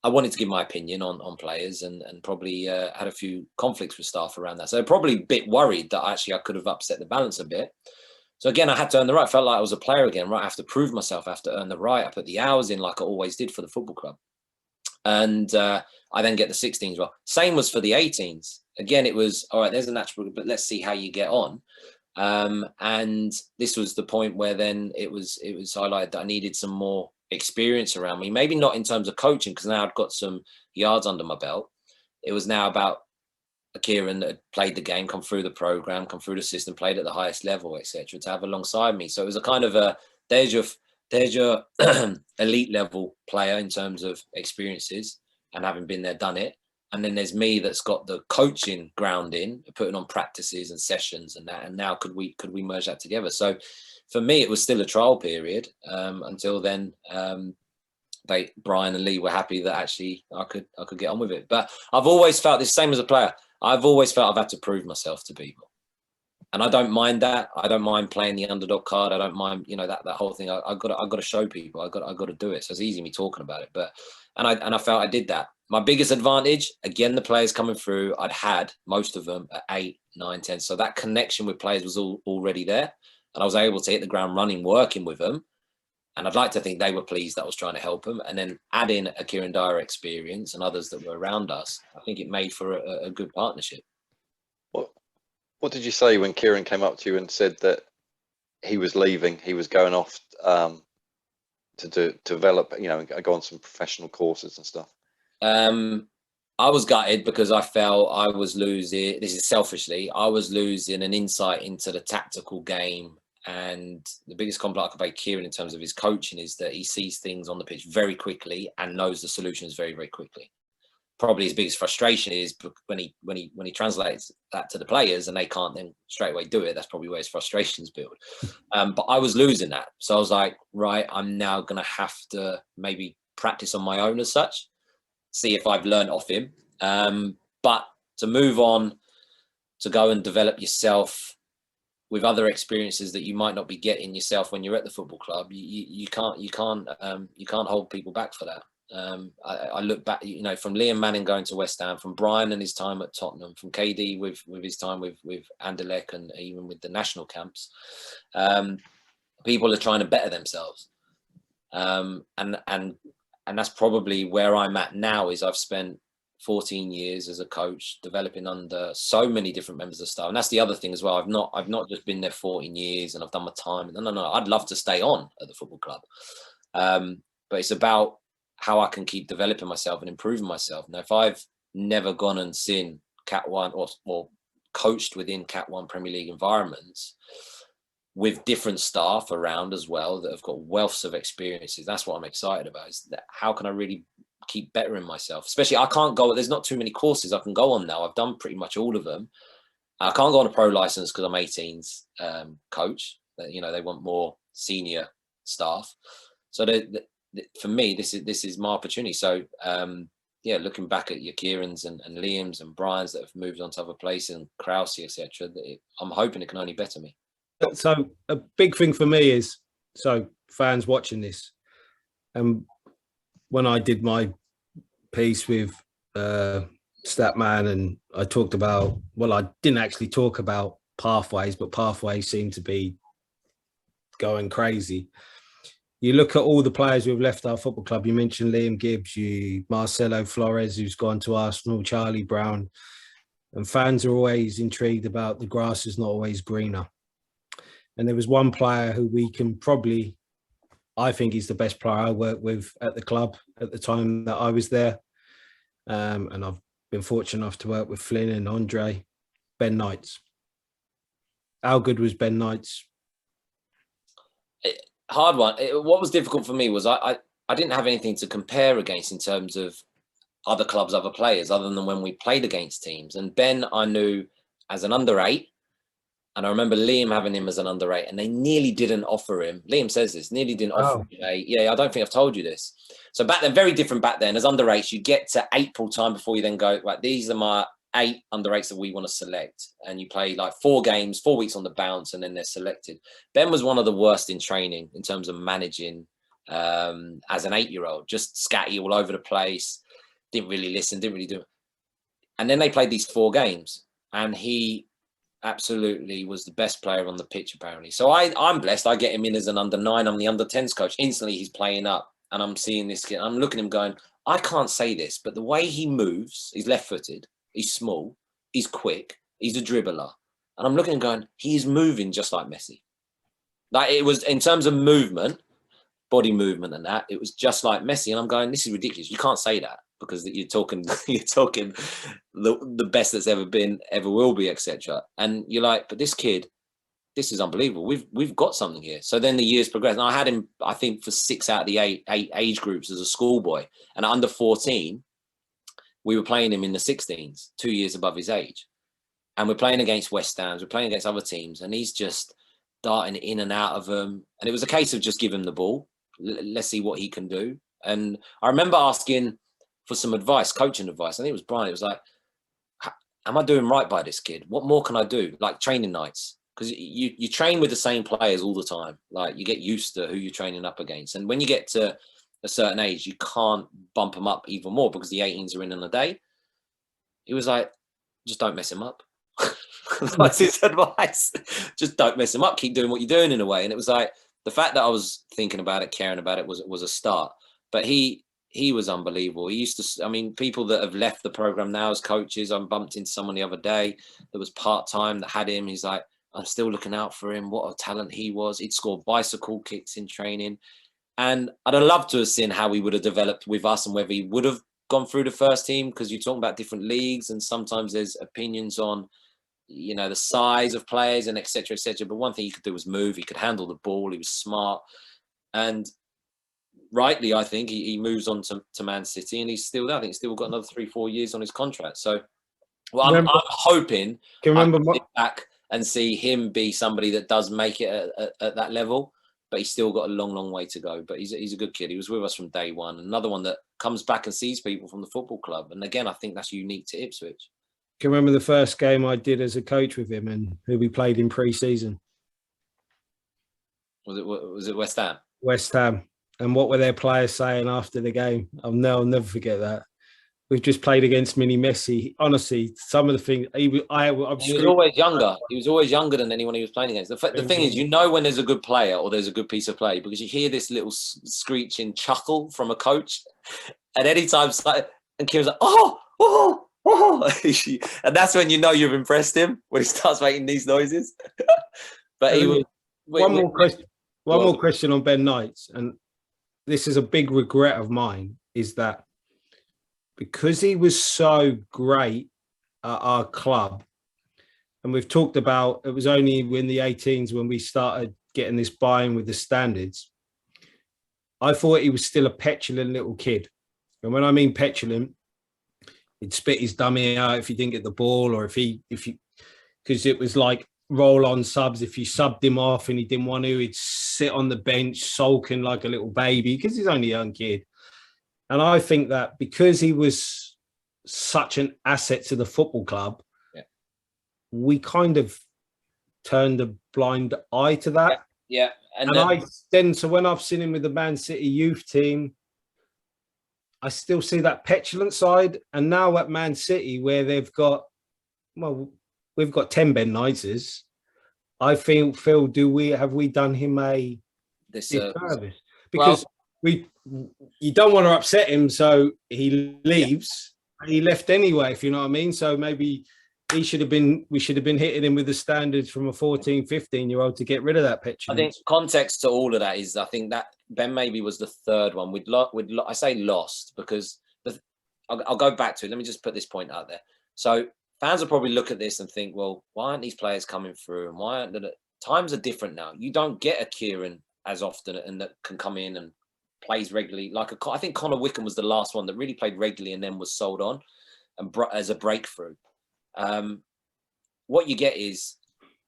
I wanted to give my opinion on players, and probably had a few conflicts with staff around that. So probably a bit worried that actually I could have upset the balance a bit. So again, I had to earn the right. I felt like I was a player again, right? I have to prove myself. I have to earn the right. I put the hours in like I always did for the football club. And I then get the 16s. Well, same was for the 18s. Again, it was, all right, there's a natural, but let's see how you get on. And this was the point where then it was highlighted that I needed some more experience around me. Maybe not in terms of coaching, because now I'd got some yards under my belt. It was now about a Kieron that had played the game, come through the program, come through the system, played at the highest level, etc., to have alongside me. So it was a kind of a there's your elite level player in terms of experiences and having been there, done it. And then there's me that's got the coaching ground in, putting on practices and sessions and that. And now could we merge that together? So for me, it was still a trial period until then. Brian and Lee were happy that actually I could get on with it. But I've always felt the same as a player. I've always felt I've had to prove myself to people, and I don't mind that. I don't mind playing the underdog card. I don't mind, that whole thing. I've got to show people. I've got to do it. So it's easy me talking about it, but I felt I did that. My biggest advantage, again, the players coming through, I'd had most of them at 8, 9, 10. So that connection with players was already there, and I was able to hit the ground running, working with them. And I'd like to think they were pleased that I was trying to help them. And then add in a Kieron Dyer experience and others that were around us, I think it made for a good partnership. What did you say when Kieron came up to you and said that he was leaving, he was going off to develop, go on some professional courses and stuff? I was gutted because I felt I was losing, this is selfishly, I was losing an insight into the tactical game. And the biggest compliment I could pay Kieron in terms of his coaching is that he sees things on the pitch very quickly and knows the solutions very, very quickly. Probably his biggest frustration is when he translates that to the players and they can't then straight away do it. That's probably where his frustrations build. But I was losing that. So I was like, right, I'm now going to have to maybe practice on my own as such, see if I've learned off him. But to move on, to go and develop yourself with other experiences that you might not be getting yourself when you're at the football club, you can't hold people back for that. I look back, from Liam Manning going to West Ham, from Brian and his time at Tottenham, from KD with his time with Anderlecht, and even with the national camps. People are trying to better themselves, and that's probably where I'm at now. Is I've spent 14 years as a coach, developing under so many different members of staff. And that's the other thing as well. I've not just been there 14 years and I've done my time. No. I'd love to stay on at the football club. But it's about how I can keep developing myself and improving myself. Now, if I've never gone and seen Cat 1 or coached within Cat 1 Premier League environments with different staff around as well that have got wealths of experiences, that's what I'm excited about, is that how can I really keep bettering myself? Especially there's not too many courses I can go on now. I've done pretty much all of them. I can't go on a pro license because I'm 18's coach. They want more senior staff. So for me, this is my opportunity. So looking back at your Kierons and Liam's and Brian's that have moved on to other places, and Krause, etc., I'm hoping it can only better me. So a big thing for me is, so fans watching this, when I did my piece with Statman, and I talked about, well, I didn't actually talk about pathways, but pathways seem to be going crazy. You look at all the players who have left our football club. You mentioned Liam Gibbs, Marcelo Flores, who's gone to Arsenal, Charlie Brown, and fans are always intrigued about the grass is not always greener. And there was one player who I think he's the best player I worked with at the club at the time that I was there. And I've been fortunate enough to work with Flynn and Andre. Ben Knights. How good was Ben Knights? Hard one. What was difficult for me was I didn't have anything to compare against in terms of other clubs, other players, other than when we played against teams. And Ben, I knew as an under-8, and I remember Liam having him as an under-8, and they nearly didn't offer him. Liam says this, nearly didn't offer him 8. Yeah, I don't think I've told you this. So back then, very different back then. As under-8s, you get to April time before you then go, right, these are my 8 under-8s that we want to select. And you play like 4 games, 4 weeks on the bounce, and then they're selected. Ben was one of the worst in training in terms of managing as an 8-year-old, just scatty all over the place, didn't really listen, didn't really do it. And then they played these 4 games, and he absolutely was the best player on the pitch, apparently. So I'm blessed. I get him in as an under-9. I'm the under-10s coach. Instantly, he's playing up, and I'm seeing this kid. I'm looking at him going, I can't say this, but the way he moves, he's left-footed, he's small, he's quick, he's a dribbler. And I'm looking and going, he's moving just like Messi. Like, it was, in terms of movement, body movement and that, it was just like Messi. And I'm going, this is ridiculous. You can't say that, because you're talking the best that's ever been, ever will be, etc. And you're like, but this kid, this is unbelievable. We've got something here. So then the years progressed. And I had him, I think, for 6 out of the 8 age groups as a schoolboy. And under 14, we were playing him in the 16s, 2 years above his age. And we're playing against West Hams, we're playing against other teams, and he's just darting in and out of them. And it was a case of just give him the ball. Let's see what he can do. And I remember asking for some advice, coaching advice. I think it was Brian. It was like, am I doing right by this kid? What more can I do? Like training nights. Because you train with the same players all the time. Like, you get used to who you're training up against. And when you get to a certain age, you can't bump them up even more because the 18s are in a day. He was like, just don't mess him up. That's his advice. Just don't mess him up. Keep doing what you're doing, in a way. And it was like, the fact that I was thinking about it, caring about it, was a start. But he was unbelievable. He used to, I mean, people that have left the program now as coaches, I bumped into someone the other day that was part-time that had him. He's like, I'm still looking out for him. What a talent he was. He'd score bicycle kicks in training. And I'd have loved to have seen how he would have developed with us and whether he would have gone through the first team, because you're talking about different leagues and sometimes there's opinions on, you know, the size of players and et cetera, et cetera. But one thing he could do was move. He could handle the ball. He was smart. And rightly, I think he moves on to Man City, and he's still there. I think he's still got another 3-4 years on his contract. So, well, I'm hoping I can sit back and see him be somebody that does make it at that level. But he's still got a long, long way to go. But he's a good kid. He was with us from day one. Another one that comes back and sees people from the football club. And again, I think that's unique to Ipswich. Can you remember the first game I did as a coach with him and who we played in pre-season? Was it West Ham? West Ham. And what were their players saying after the game? I'll never forget that. We've just played against Mini Messi. Honestly, some of the things he was always younger. He was always younger than anyone he was playing against. The thing is, you know when there's a good player or there's a good piece of play because you hear this little screeching chuckle from a coach, and anytime and Kieran's like, oh, and that's when you know you've impressed him, when he starts making these noises. But he was. One more question on Ben Knights, and this is a big regret of mine, is that because he was so great at our club, and we've talked about, it was only in the 18s when we started getting this buy-in with the standards, I thought he was still a petulant little kid. And when I mean petulant, he'd spit his dummy out if he didn't get the ball, or if he, because it was like roll on subs. If you subbed him off and he didn't want to, he'd sit on the bench sulking like a little baby because he's only a young kid. And I think that because he was such an asset to the football club, we kind of turned a blind eye to that. Yeah. So when I've seen him with the Man City youth team, I still see that petulant side. And now at Man City, where we've got 10 Ben Knightses, I feel, Phil, have we done him a disservice? Because you don't want to upset him, so he leaves. Yeah. He left anyway, if you know what I mean. So maybe we should have been hitting him with the standards from a 14, 15-year-old to get rid of that petulance. I think context to all of that is, I think that Ben maybe was the third one. I say lost because I'll go back to it. Let me just put this point out there. So fans will probably look at this and think, well, why aren't these players coming through? And why aren't times are different now? You don't get a Kieron as often and that can come in and plays regularly. I think Connor Wickham was the last one that really played regularly and then was sold on and as a breakthrough. What you get is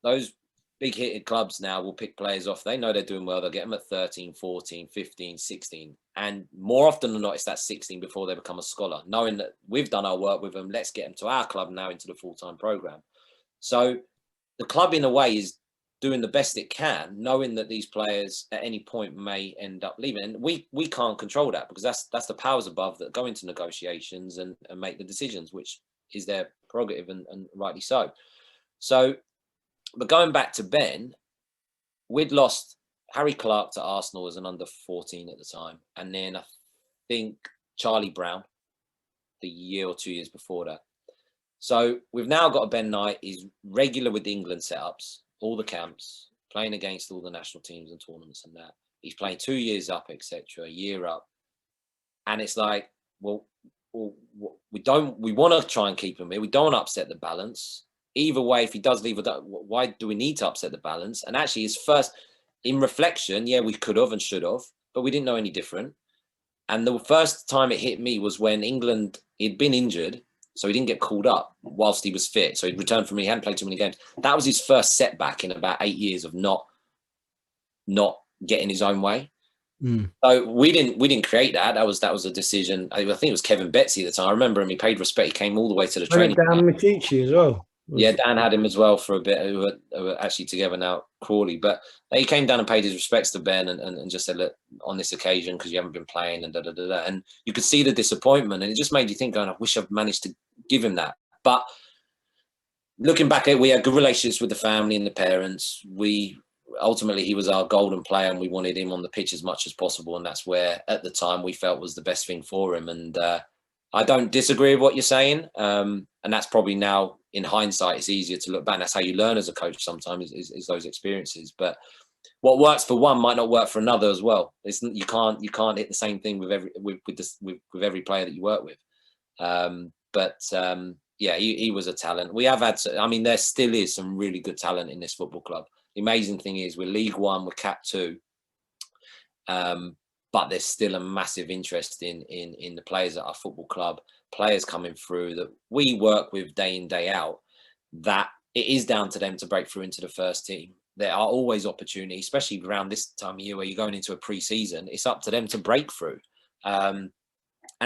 those big hitted clubs now will pick players off. They know they're doing well. They'll get them at 13, 14, 15, 16. And more often than not, it's that 16 before they become a scholar, knowing that we've done our work with them. Let's get them to our club now into the full-time program. So the club in a way is doing the best it can, knowing that these players at any point may end up leaving. And we can't control that because that's the powers above that go into negotiations and make the decisions, which is their prerogative and rightly so. So, but going back to Ben, we'd lost Harry Clark to Arsenal as an under 14 at the time. And then I think Charlie Brown the year or 2 years before that. So we've now got a Ben Knight. He's regular with the England setups, all the camps, playing against all the national teams and tournaments and that. He's playing 2 years up, etc., a year up. And it's like, well, we want to try and keep him here. We don't want to upset the balance. Either way, if he does leave, why do we need to upset the balance? And actually, his first, in reflection, yeah, we could have and should have, but we didn't know any different. And the first time it hit me was when England, he'd been injured, so he didn't get called up whilst he was fit. So he'd returned from, he hadn't played too many games. That was his first setback in about 8 years of not getting his own way. So we didn't create that. That was a decision. I think it was Kevin Betsy at the time. I remember him. He paid respect. He came all the way to the training. Dan Matici as well. Yeah, Dan had him as well for a bit. Who are actually together now, Crawley. But he came down and paid his respects to Ben and just said, look, on this occasion, because you haven't been playing and da-da-da-da. And you could see the disappointment. And it just made you think, I wish I've managed to give him that. But looking back at it, we had good relationships with the family and the parents. Ultimately, he was our golden player and we wanted him on the pitch as much as possible. And that's where, at the time, we felt was the best thing for him. And I don't disagree with what you're saying. And that's probably now, in hindsight, it's easier to look back. That's how you learn as a coach sometimes is those experiences. But what works for one might not work for another as well. You can't hit the same thing with every player that you work with. Yeah, he was a talent. We have had, there still is some really good talent in this football club. The amazing thing is we're League One, we're Cat 2, but there's still a massive interest in the players at our football club, players coming through that we work with day in, day out, that it is down to them to break through into the first team. There are always opportunities, especially around this time of year where you're going into a pre-season. It's up to them to break through. And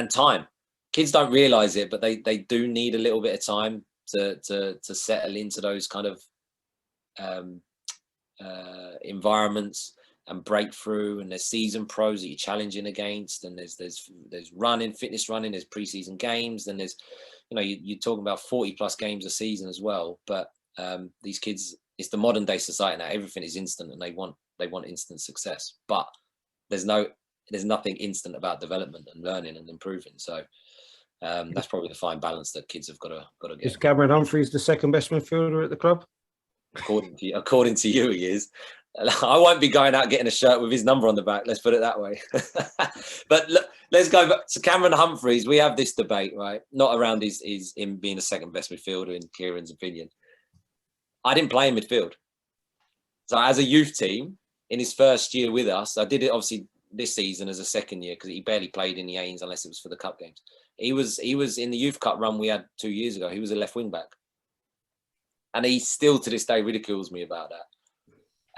time. Kids don't realise it, but they do need a little bit of time to settle into those kind of environments and breakthrough. And there's season pros that you're challenging against, and there's running, fitness running, there's preseason games, then there's you're talking about 40 plus games a season as well. But these kids, it's the modern day society now. Everything is instant, and they want instant success. But there's nothing instant about development and learning and improving. So that's probably the fine balance that kids have got to get. Is Cameron Humphreys the second best midfielder at the club? According to you, he is. I won't be going out getting a shirt with his number on the back. Let's put it that way. But look, let's go back to Cameron Humphreys. We have this debate, right? Not around him being the second best midfielder in Kieron's opinion. I didn't play in midfield. So as a youth team, in his first year with us, I did it obviously this season as a second year because he barely played in the 18s unless it was for the cup games. He was in the youth cup run we had 2 years ago. He was a left wing back. And he still to this day ridicules me about that.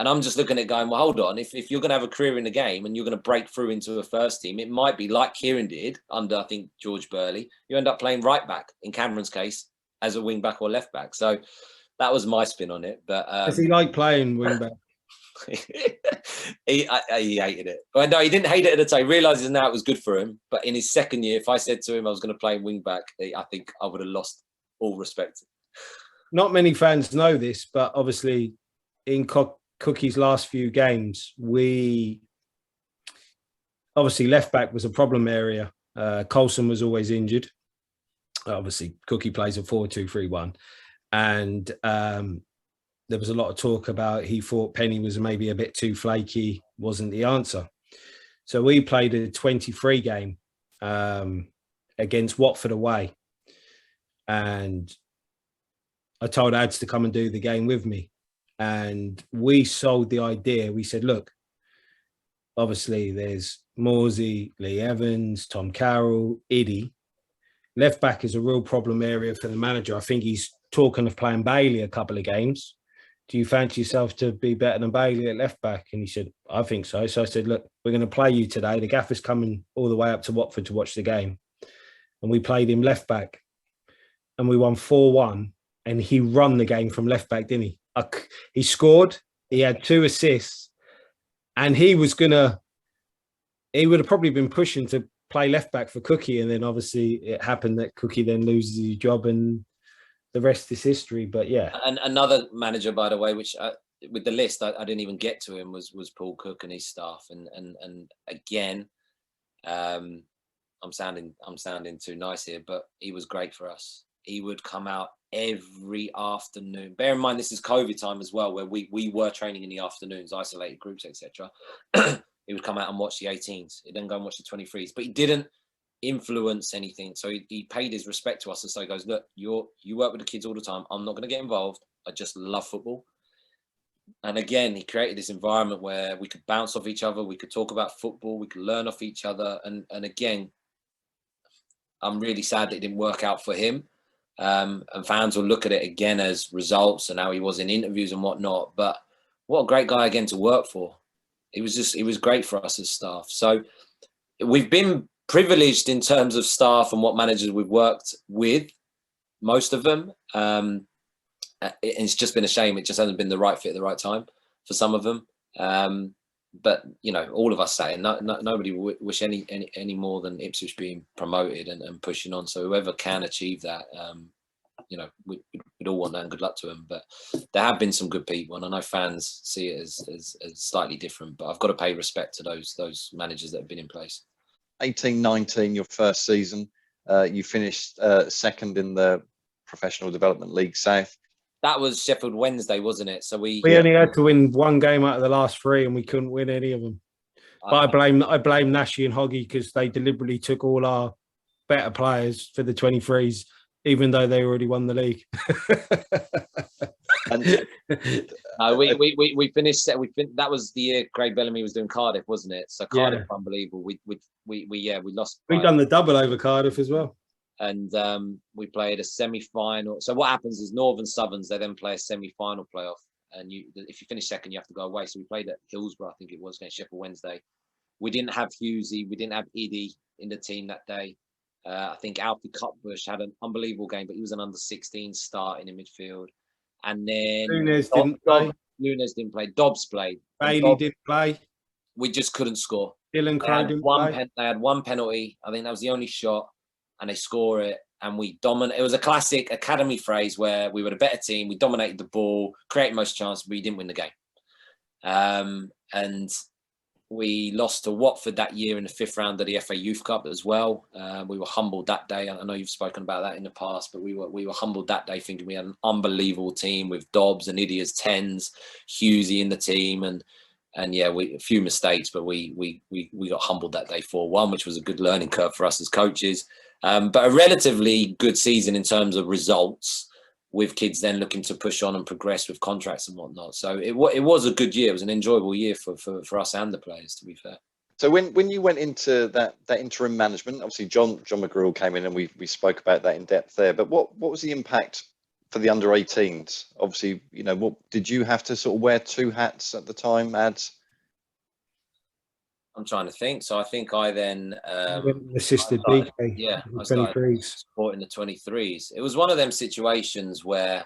And I'm just looking at it going, well, hold on. If you're going to have a career in the game and you're going to break through into a first team, it might be like Kieron did under, I think, George Burley. You end up playing right back, in Cameron's case, as a wing back or left back. So that was my spin on it. But does he like playing wing back? he hated it. Well, no, he didn't hate it at the time. He realises now it was good for him. But in his second year, if I said to him I was going to play wing back, I think I would have lost all respect. Not many fans know this, but obviously in Cookie's last few games, obviously left back was a problem area. Coulson was always injured. Obviously, Cookie plays a 4-2-3-1. And there was a lot of talk about he thought Penny was maybe a bit too flaky, wasn't the answer. So we played a 23 game against Watford away. And I told Ads to come and do the game with me. And we sold the idea. We said, look, obviously there's Morsey, Lee Evans, Tom Carroll, Iddy. Left back is a real problem area for the manager. I think he's talking of playing Bailey a couple of games. Do you fancy yourself to be better than Bailey at left back? And he said, I think so. So I said, look, we're going to play you today. The gaffer's coming all the way up to Watford to watch the game. And we played him left back. And we won 4-1. And he run the game from left back, didn't he? He scored. He had 2 assists. And he would have probably been pushing to play left back for Cookie. And then obviously it happened that Cookie then loses his job and the rest is history. But yeah. And another manager, by the way, which with the list, I didn't even get to him, was Paul Cook and his staff. And again, I'm sounding too nice here, but he was great for us. He would come out every afternoon. Bear in mind, this is COVID time as well, where we were training in the afternoons, isolated groups, etc. He would come out and watch the 18s. He didn't go and watch the 23s, but he didn't influence anything. So he paid his respect to us. And so he goes, look, you work with the kids all the time. I'm not going to get involved. I just love football. And again, he created this environment where we could bounce off each other. We could talk about football. We could learn off each other. And again, I'm really sad that it didn't work out for him. And fans will look at it again as results and how he was in interviews and whatnot. But what a great guy again to work for. He was great for us as staff. So we've been privileged in terms of staff and what managers we've worked with, most of them. It's just been a shame. It just hasn't been the right fit at the right time for some of them. But, you know, all of us say, nobody wish any more than Ipswich being promoted and pushing on. So whoever can achieve that, you know, we'd all want that and good luck to them. But there have been some good people, and I know fans see it as slightly different. But I've got to pay respect to those managers that have been in place. 18-19, your first season, you finished second in the Professional Development League South. That was Sheffield Wednesday, wasn't it? So we only had to win one game out of the last 3, and we couldn't win any of them. But I blame Nashi and Hoggy because they deliberately took all our better players for the 23s, even though they already won the league. We finished. That was the year Craig Bellamy was doing Cardiff, wasn't it? So Cardiff, unbelievable. We lost. We've done the double over Cardiff as well. And we played a semi-final. So what happens is Northern Southerns, they then play a semi-final playoff. And if you finish second, you have to go away. So we played at Hillsborough, I think it was, against Sheffield Wednesday. We didn't have Hughesy. We didn't have Iddy in the team that day. I think Alfie Cutbush had an unbelievable game, but he was an under-16 starting in midfield. And then Nunes didn't play. Dobbs played. Bailey didn't play. We just couldn't score. Dylan Crow didn't play. They had one penalty. I think that was the only shot. And they score it, and we dominate. It was a classic academy phrase where we were the better team. We dominated the ball, created most chances, but we didn't win the game. And we lost to Watford that year in the 5th round of the FA Youth Cup as well. We were humbled that day. I know you've spoken about that in the past, but we were humbled that day, thinking we had an unbelievable team with Dobbs and Iddy as 10s, Hughesy in the team, and yeah, a few mistakes, but we got humbled that day 4-1, which was a good learning curve for us as coaches. But a relatively good season in terms of results, with kids then looking to push on and progress with contracts and whatnot. So it was a good year. It was an enjoyable year for us and the players, to be fair. So when you went into that interim management, obviously John McGrew came in and we spoke about that in depth there. But what was the impact for the under 18s? Obviously, you know, what did you have to sort of wear 2 hats at the time, Ads? I'm trying to think. So I think I then assisted BK. Yeah, I started supporting the 23s. It was one of them situations where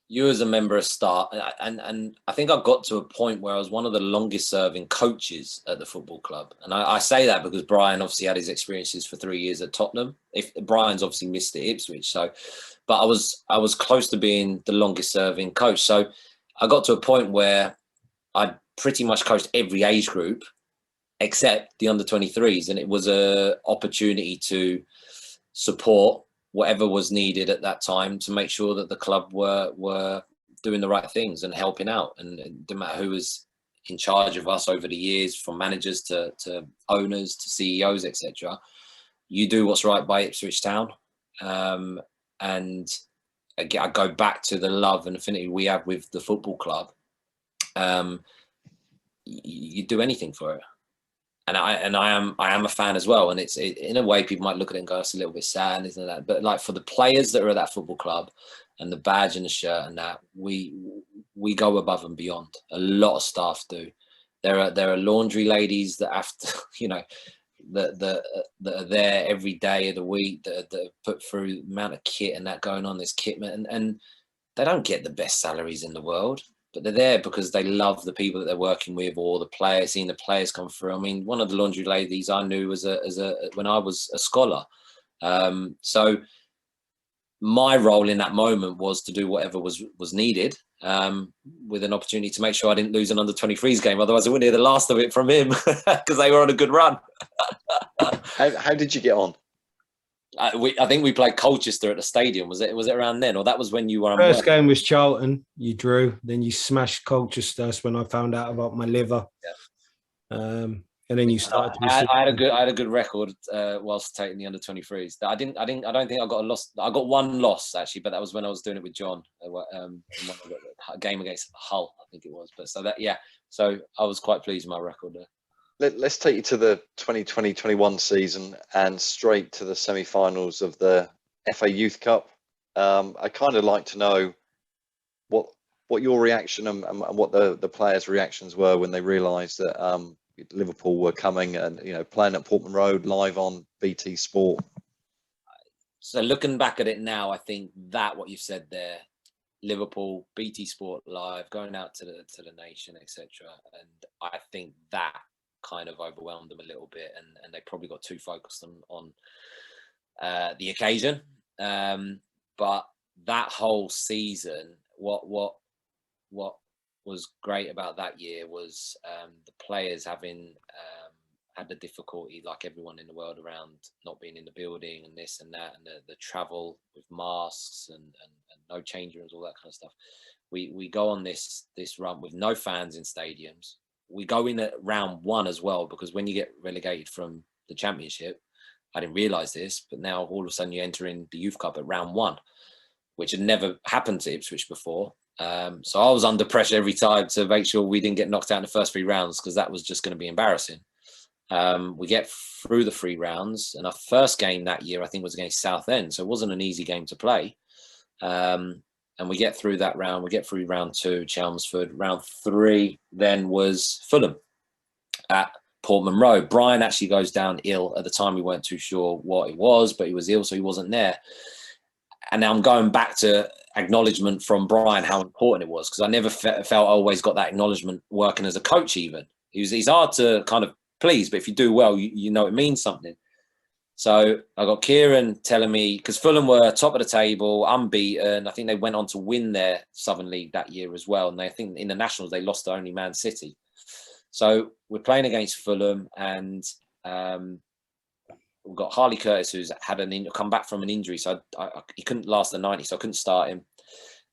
you as a member of staff, and I think I got to a point where I was one of the longest serving coaches at the football club. And I say that because Brian obviously had his experiences for 3 years at Tottenham. Brian's obviously missed it at Ipswich. So, but I was close to being the longest serving coach. So I got to a point where I pretty much coached every age group except the under 23s, and it was a opportunity to support whatever was needed at that time to make sure that the club were doing the right things and helping out. And it didn't matter who was in charge of us over the years, from managers to owners to CEOs, etc. you do what's right by Ipswich Town. And again, I go back to the love and affinity we have with the football club. You do anything for it. And I am a fan as well. And it's in a way, people might look at it and go, it's a little bit sad, isn't that? But like, for the players that are at that football club and the badge and the shirt and that, we go above and beyond. A lot of staff do. There are laundry ladies that have to, you know, that are there every day of the week, that put through the amount of kit and that going on, this kitman, and they don't get the best salaries in the world, but they're there because they love the people that they're working with, or the players, seeing the players come through. I mean, one of the laundry ladies I knew when I was a scholar. So my role in that moment was to do whatever was needed, with an opportunity to make sure I didn't lose an under-23s game. Otherwise, I wouldn't hear the last of it from him because they were on a good run. How did you get on? I think we played Colchester at the stadium. Was it around then, or that was when you were? First game was Charlton. You drew. Then you smashed Colchester. That's when I found out about my liver. Yeah. And then you started. I had a good record whilst taking the under-23s. I don't think I got a loss. I got one loss actually, but that was when I was doing it with John. A game against Hull, I think it was. But so I was quite pleased with my record there. Let's take you to the 2020-21 season and straight to the semi-finals of the FA Youth Cup. I kind of like to know what your reaction and what the players' reactions were when they realised that Liverpool were coming and, you know, playing at Portman Road live on BT Sport. So looking back at it now, I think that what you've said there, Liverpool, BT Sport live, going out to the nation, etc. And I think that kind of overwhelmed them a little bit, and they probably got too focused on the occasion. But that whole season, what was great about that year was the players having had the difficulty, like everyone in the world, around not being in the building and this and that, and the travel with masks and no change rooms, all that kind of stuff. We go on this run with no fans in stadiums. We go in at round one as well, because when you get relegated from the Championship, I didn't realise this, but now all of a sudden you enter in the Youth Cup at round one, which had never happened to Ipswich before. So I was under pressure every time to make sure we didn't get knocked out in the first 3 rounds, because that was just going to be embarrassing. We get through the 3 rounds, and our first game that year, I think, was against Southend. So it wasn't an easy game to play. And we get through that round. We get through round 2, Chelmsford. Round 3 then was Fulham at Portman Road. Brian actually goes down ill. At the time, we weren't too sure what it was, but he was ill, so he wasn't there. And now I'm going back to acknowledgement from Brian, how important it was, because I never felt I always got that acknowledgement working as a coach even. He's hard to kind of please, but if you do well, you know it means something. So I got Kieron telling me, because Fulham were top of the table, unbeaten. I think they went on to win their Southern League that year as well. And I think in the Nationals, they lost to only Man City. So we're playing against Fulham, and we've got Harley Curtis, who's had come back from an injury. So he couldn't last the 90, so I couldn't start him.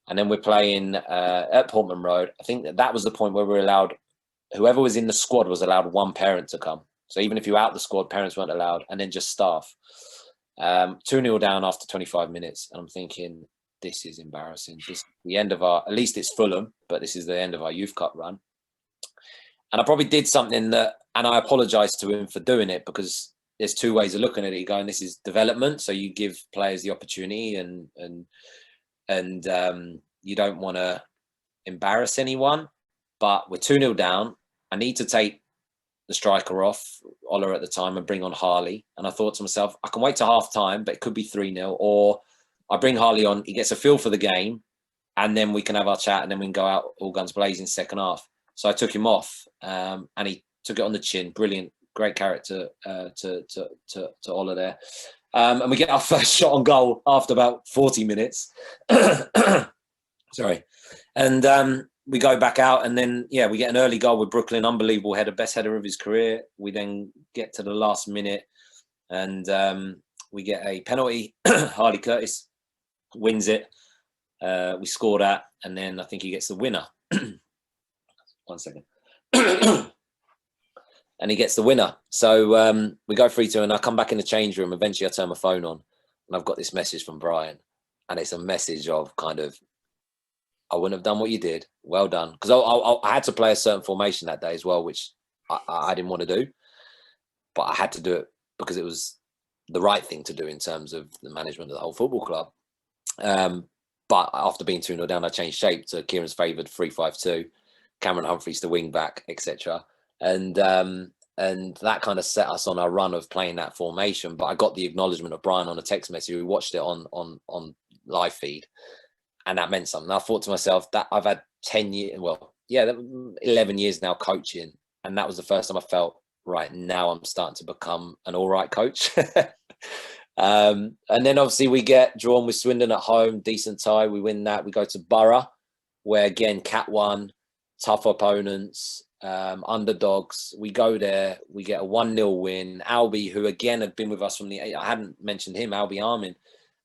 And then we're playing at Portman Road. I think that was the point where we were allowed, whoever was in the squad was allowed 1 parent to come. So even if you were out the squad, parents weren't allowed, and then just staff. 2-0 down after 25 minutes. And I'm thinking, this is embarrassing. This is the end of at least it's Fulham, but this is the end of our Youth Cup run. And I probably did something that, and I apologise to him for doing it, because there's 2 ways of looking at it. You're going, this is development. So you give players the opportunity, and you don't want to embarrass anyone, but we're 2-0 down. I need to take the striker off, Ola at the time, and bring on Harley. And I thought to myself, I can wait till half time, but it could be 3-0, or I bring Harley on, he gets a feel for the game, and then we can have our chat, and then we can go out all guns blazing second half. So I took him off, and he took it on the chin. Brilliant, great character to Ola there. And we get our first shot on goal after about 40 minutes. Sorry. And we go back out, and then, we get an early goal with Brooklyn. Unbelievable header, best header of his career. We then get to the last minute, and we get a penalty. Harley Curtis wins it. We score that, and then I think he gets the winner. 1 second. and he gets the winner. So we go 3-2, and I come back in the change room. Eventually, I turn my phone on, and I've got this message from Brian, and it's a message of kind of, I wouldn't have done what you did. Well done. Because I had to play a certain formation that day as well, which I didn't want to do, but I had to do it because it was the right thing to do in terms of the management of the whole football club. But after being 2-0 down, I changed shape to Kieron's favoured 3-5-2, Cameron Humphreys the wing back, etc. And that kind of set us on our run of playing that formation. But I got the acknowledgement of Brian on a text message. We watched it on live feed, and that meant something. I thought to myself that I've had 11 years now coaching, and that was the first time I felt, right, now I'm starting to become an all right coach. And then obviously we get drawn with Swindon at home, decent tie. We win that. We go to Borough, where again, Cat 1, tough opponents, underdogs. We go there. We get a 1-0 win. Albie, who again had been with us from I hadn't mentioned him, Albie Armin,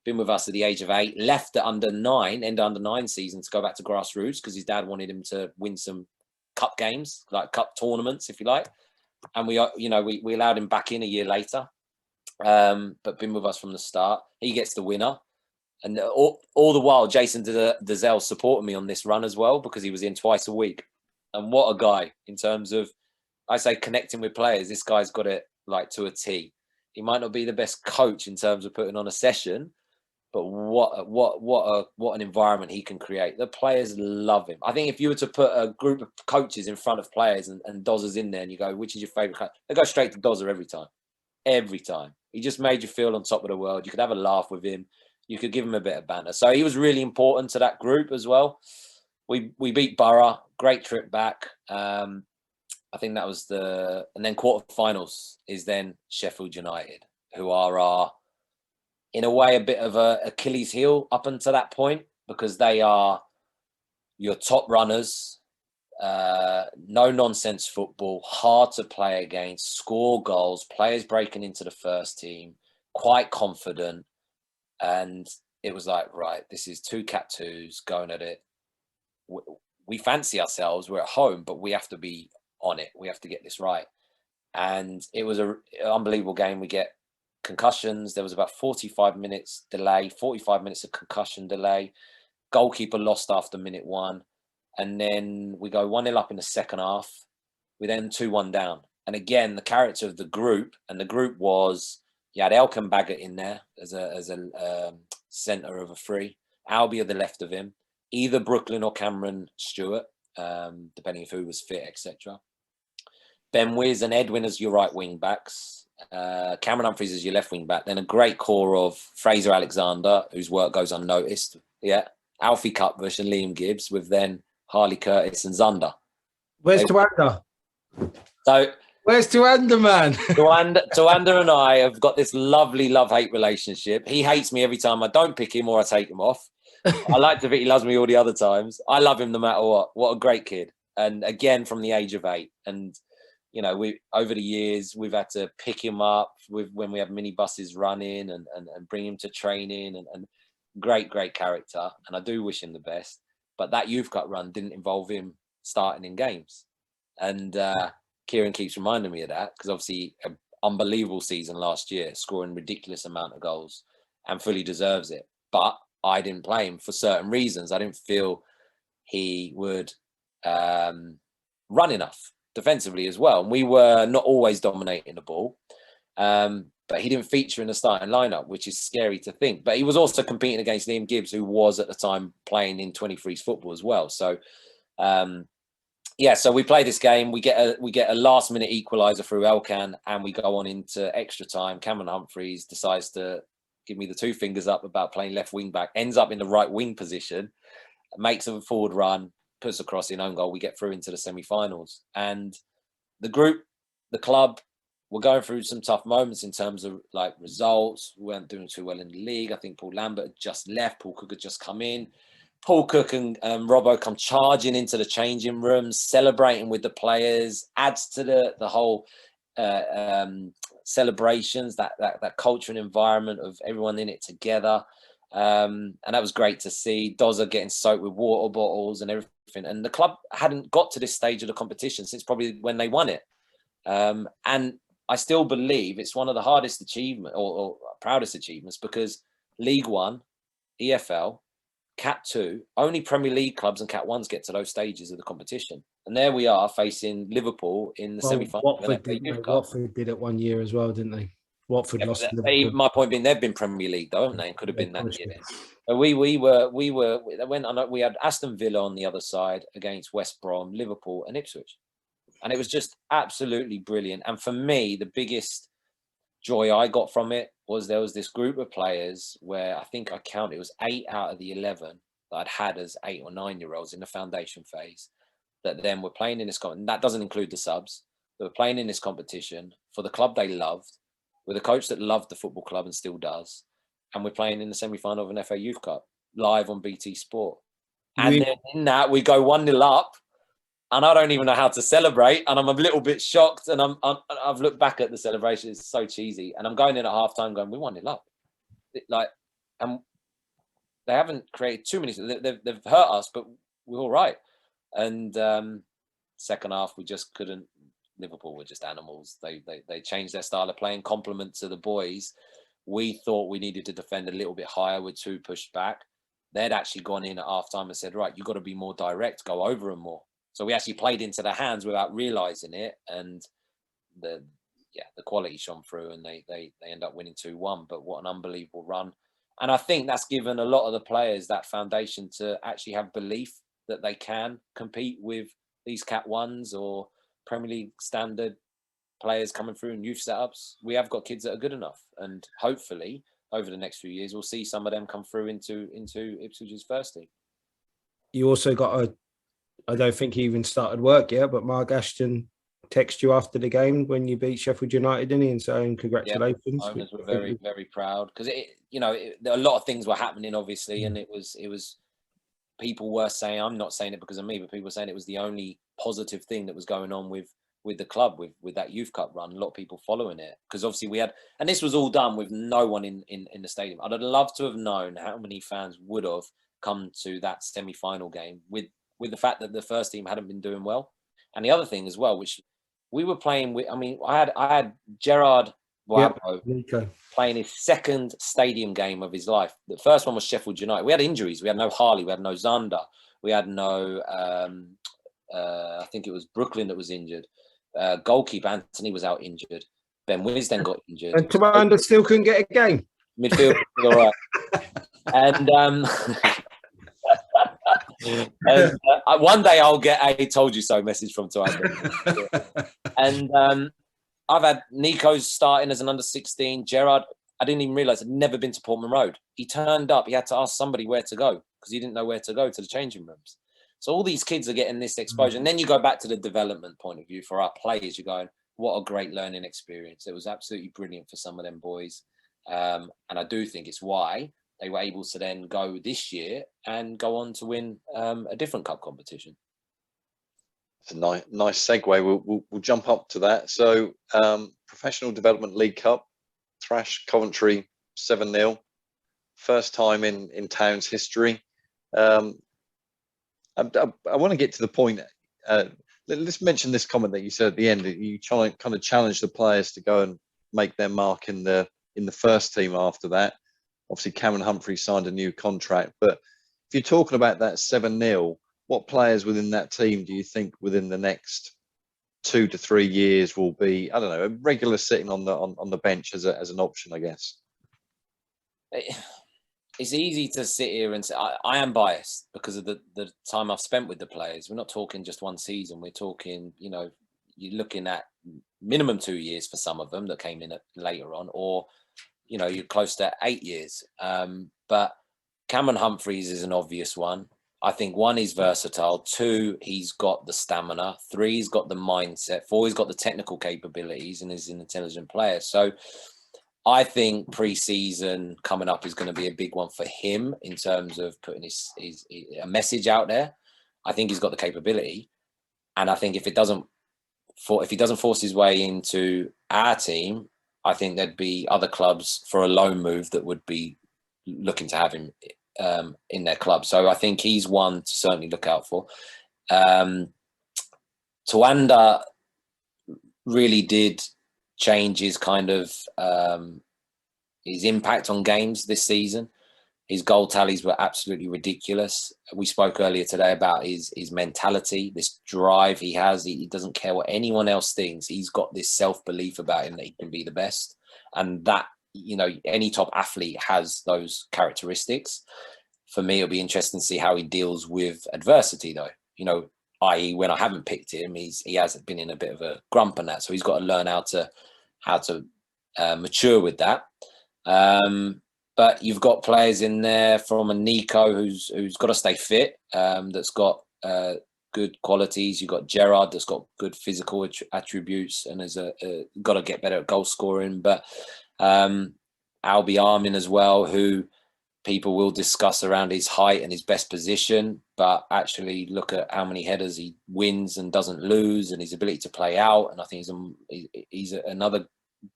been with us at the age of 8, left at under 9 season to go back to grassroots because his dad wanted him to win some cup games, like cup tournaments, if you like. And we allowed him back in a year later. But been with us from the start. He gets the winner, and all the while Jason Dazelle supported me on this run as well, because he was in twice a week. And what a guy in terms of, I say, connecting with players. This guy's got it like to a T. He might not be the best coach in terms of putting on a session, but what an environment he can create. The players love him. I think if you were to put a group of coaches in front of players and Dozza's in there, and you go, which is your favourite coach? They go straight to Dozza every time. Every time. He just made you feel on top of the world. You could have a laugh with him. You could give him a bit of banter. So he was really important to that group as well. We beat Borough. Great trip back. I think that was and then quarterfinals is then Sheffield United, who are in a way a bit of a Achilles heel up until that point, because they are your top runners. No nonsense football, hard to play against, score goals, players breaking into the first team, quite confident. And it was like, right, this is 2 Cat 2s going at it. We fancy ourselves, we're at home, but we have to be on it. We have to get this right. And it was an unbelievable game. We get concussions. There was about 45 minutes delay, 45 minutes of concussion delay. Goalkeeper lost after minute 1. And then we go 1-0 up in the second half. We then 2-1 down. And again, the character of the group, and the group was, you had Elkan Baggott in there as a centre of a free. Albie at the left of him. Either Brooklyn or Cameron Stewart, depending on who was fit, etc. Ben Wiz and Edwin as your right wing backs. Cameron Humphreys as your left wing back. Then a great core of Fraser Alexander, whose work goes unnoticed. Yeah. Alfie Cutbush and Liam Gibbs, with then Harley Curtis and Zander. Where's Tuanda? So where's Tuanda, man? Tuanda and I have got this lovely love-hate relationship. He hates me every time I don't pick him or I take him off. I like to think he loves me all the other times. I love him no matter what. What a great kid. And again, from the age of 8. And, you know, we over the years, we've had to pick him up when we have minibuses running and bring him to training, and great character. And I do wish him the best. But that youth cup run didn't involve him starting in games. And Kieron keeps reminding me of that, because obviously an unbelievable season last year, scoring ridiculous amount of goals, and fully deserves it. But I didn't play him for certain reasons. I didn't feel he would run enough defensively as well. And we were not always dominating the ball. But he didn't feature in the starting lineup, which is scary to think. But he was also competing against Liam Gibbs, who was at the time playing in 23s football as well. So, so we play this game. We get a last minute equaliser through Elkan, and we go on into extra time. Cameron Humphreys decides to give me the 2 fingers up about playing left wing back, ends up in the right wing position, makes a forward run, puts across in own goal. We get through into the semi-finals. And the group, the club, we're going through some tough moments in terms of like results. We weren't doing too well in the league. I think Paul Lambert had just left. Paul Cook had just come in. Paul Cook and Robbo come charging into the changing rooms, celebrating with the players, adds to the whole celebrations, that culture and environment of everyone in it together. And that was great to see. Dozza getting soaked with water bottles and everything. And the club hadn't got to this stage of the competition since probably when they won it. And I still believe it's one of the hardest achievement or proudest achievements, because League One, EFL, Cat 2, only Premier League clubs and Cat 1s get to those stages of the competition. And there we are facing Liverpool in the semi-final. Watford did it one year as well, didn't they? Watford lost to Liverpool. My point being, they've been Premier League though, haven't they? And could have been that year. But we had Aston Villa on the other side against West Brom, Liverpool, and Ipswich, and it was just absolutely brilliant. And for me, the biggest joy I got from it was there was this group of players where I think I counted, it was 8 out of the 11 that I'd had as 8 or 9-year-olds in the foundation phase that then were playing in this competition. That doesn't include the subs. They were playing in this competition for the club they loved, with a coach that loved the football club and still does. And we're playing in the semi-final of an FA Youth Cup live on BT Sport. And then in that, we go 1-0 up. And I don't even know how to celebrate, and I'm a little bit shocked. And I've looked back at the celebration; it's so cheesy. And I'm going in at halftime, going, "We 1-0 up." And they haven't created too many. They've hurt us, but we're all right. And second half, we just couldn't. Liverpool were just animals. They changed their style of playing, compliment to the boys. We thought we needed to defend a little bit higher with 2 pushed back. They'd actually gone in at halftime and said, "Right, you've got to be more direct, go over them more." So we actually played into their hands without realising it, and the quality shone through, and they end up winning 2-1. But what an unbelievable run! And I think that's given a lot of the players that foundation to actually have belief that they can compete with these Cat 1s or Premier League standard players coming through in youth setups. We have got kids that are good enough, and hopefully over the next few years we'll see some of them come through into Ipswich's first team. You also got I don't think he even started work yet, but Mark Ashton texted you after the game when you beat Sheffield United, didn't he, and saying congratulations. Yeah, owners were very, very proud, because a lot of things were happening, obviously, and it was people were saying, I'm not saying it because of me, but people were saying it was the only positive thing that was going on with the club with that Youth Cup run. A lot of people following it, because obviously we had, and this was all done with no one in the stadium. I'd have loved to have known how many fans would have come to that semi-final game with the fact that the first team hadn't been doing well. And the other thing as well, which we were playing with, I mean, I had Gerard playing his second stadium game of his life. The first one was Sheffield United. We had injuries. We had no Harley. We had no Zander. We had no, I think it was Brooklyn that was injured. Goalkeeper Anthony was out injured. Ben Wisden got injured. And Commander still couldn't get a game. Midfield was all right. And one day I'll get a "told you so" message from Tuanda. And I've had Nico's starting as an under-16. Gerard, I didn't even realise, had never been to Portman Road. He turned up. He had to ask somebody where to go because he didn't know where to go to the changing rooms. So all these kids are getting this exposure. And then you go back to the development point of view for our players. You're going, what a great learning experience. It was absolutely brilliant for some of them boys. And I do think it's why they were able to then go this year and go on to win a different cup competition. It's a nice segue. We'll jump up to that. So, Professional Development League Cup, thrashed Coventry 7-0. First time in Town's history. I want to get to the point. Let's mention this comment that you said at the end. You kind of challenged the players to go and make their mark in the first team after that. Obviously, Cameron Humphrey signed a new contract. But if you're talking about that 7-0, what players within that team do you think within the next 2 to 3 years will be, I don't know, a regular sitting on the bench as an option, I guess? It's easy to sit here and say, I am biased because of the time I've spent with the players. We're not talking just one season. We're talking, you're looking at minimum 2 years for some of them that came in later on, or, you're close to 8 years. But Cameron Humphreys is an obvious one. I think 1, he's versatile. 2, he's got the stamina. 3, he's got the mindset. 4, he's got the technical capabilities and is an intelligent player. So I think pre-season coming up is going to be a big one for him in terms of putting his a message out there. I think he's got the capability, and I think if he doesn't force his way into our team, I think there'd be other clubs for a loan move that would be looking to have him in their club. So I think he's one to certainly look out for. Tuanda, really did change his kind of his impact on games this season. His goal tallies were absolutely ridiculous. We spoke earlier today about his mentality, this drive he has. He doesn't care what anyone else thinks. He's got this self-belief about him that he can be the best. And that, you know, any top athlete has those characteristics. For me, it'll be interesting to see how he deals with adversity, though. You know, i.e., when I haven't picked him, he hasn't been in a bit of a grump on that. So he's got to learn how to mature with that. But you've got players in there from a Nico who's got to stay fit, that's got good qualities. You've got Gerard that's got good physical attributes and has got to get better at goal scoring. But Albi Armin as well, who people will discuss around his height and his best position, but actually look at how many headers he wins and doesn't lose, and his ability to play out. And I think he's another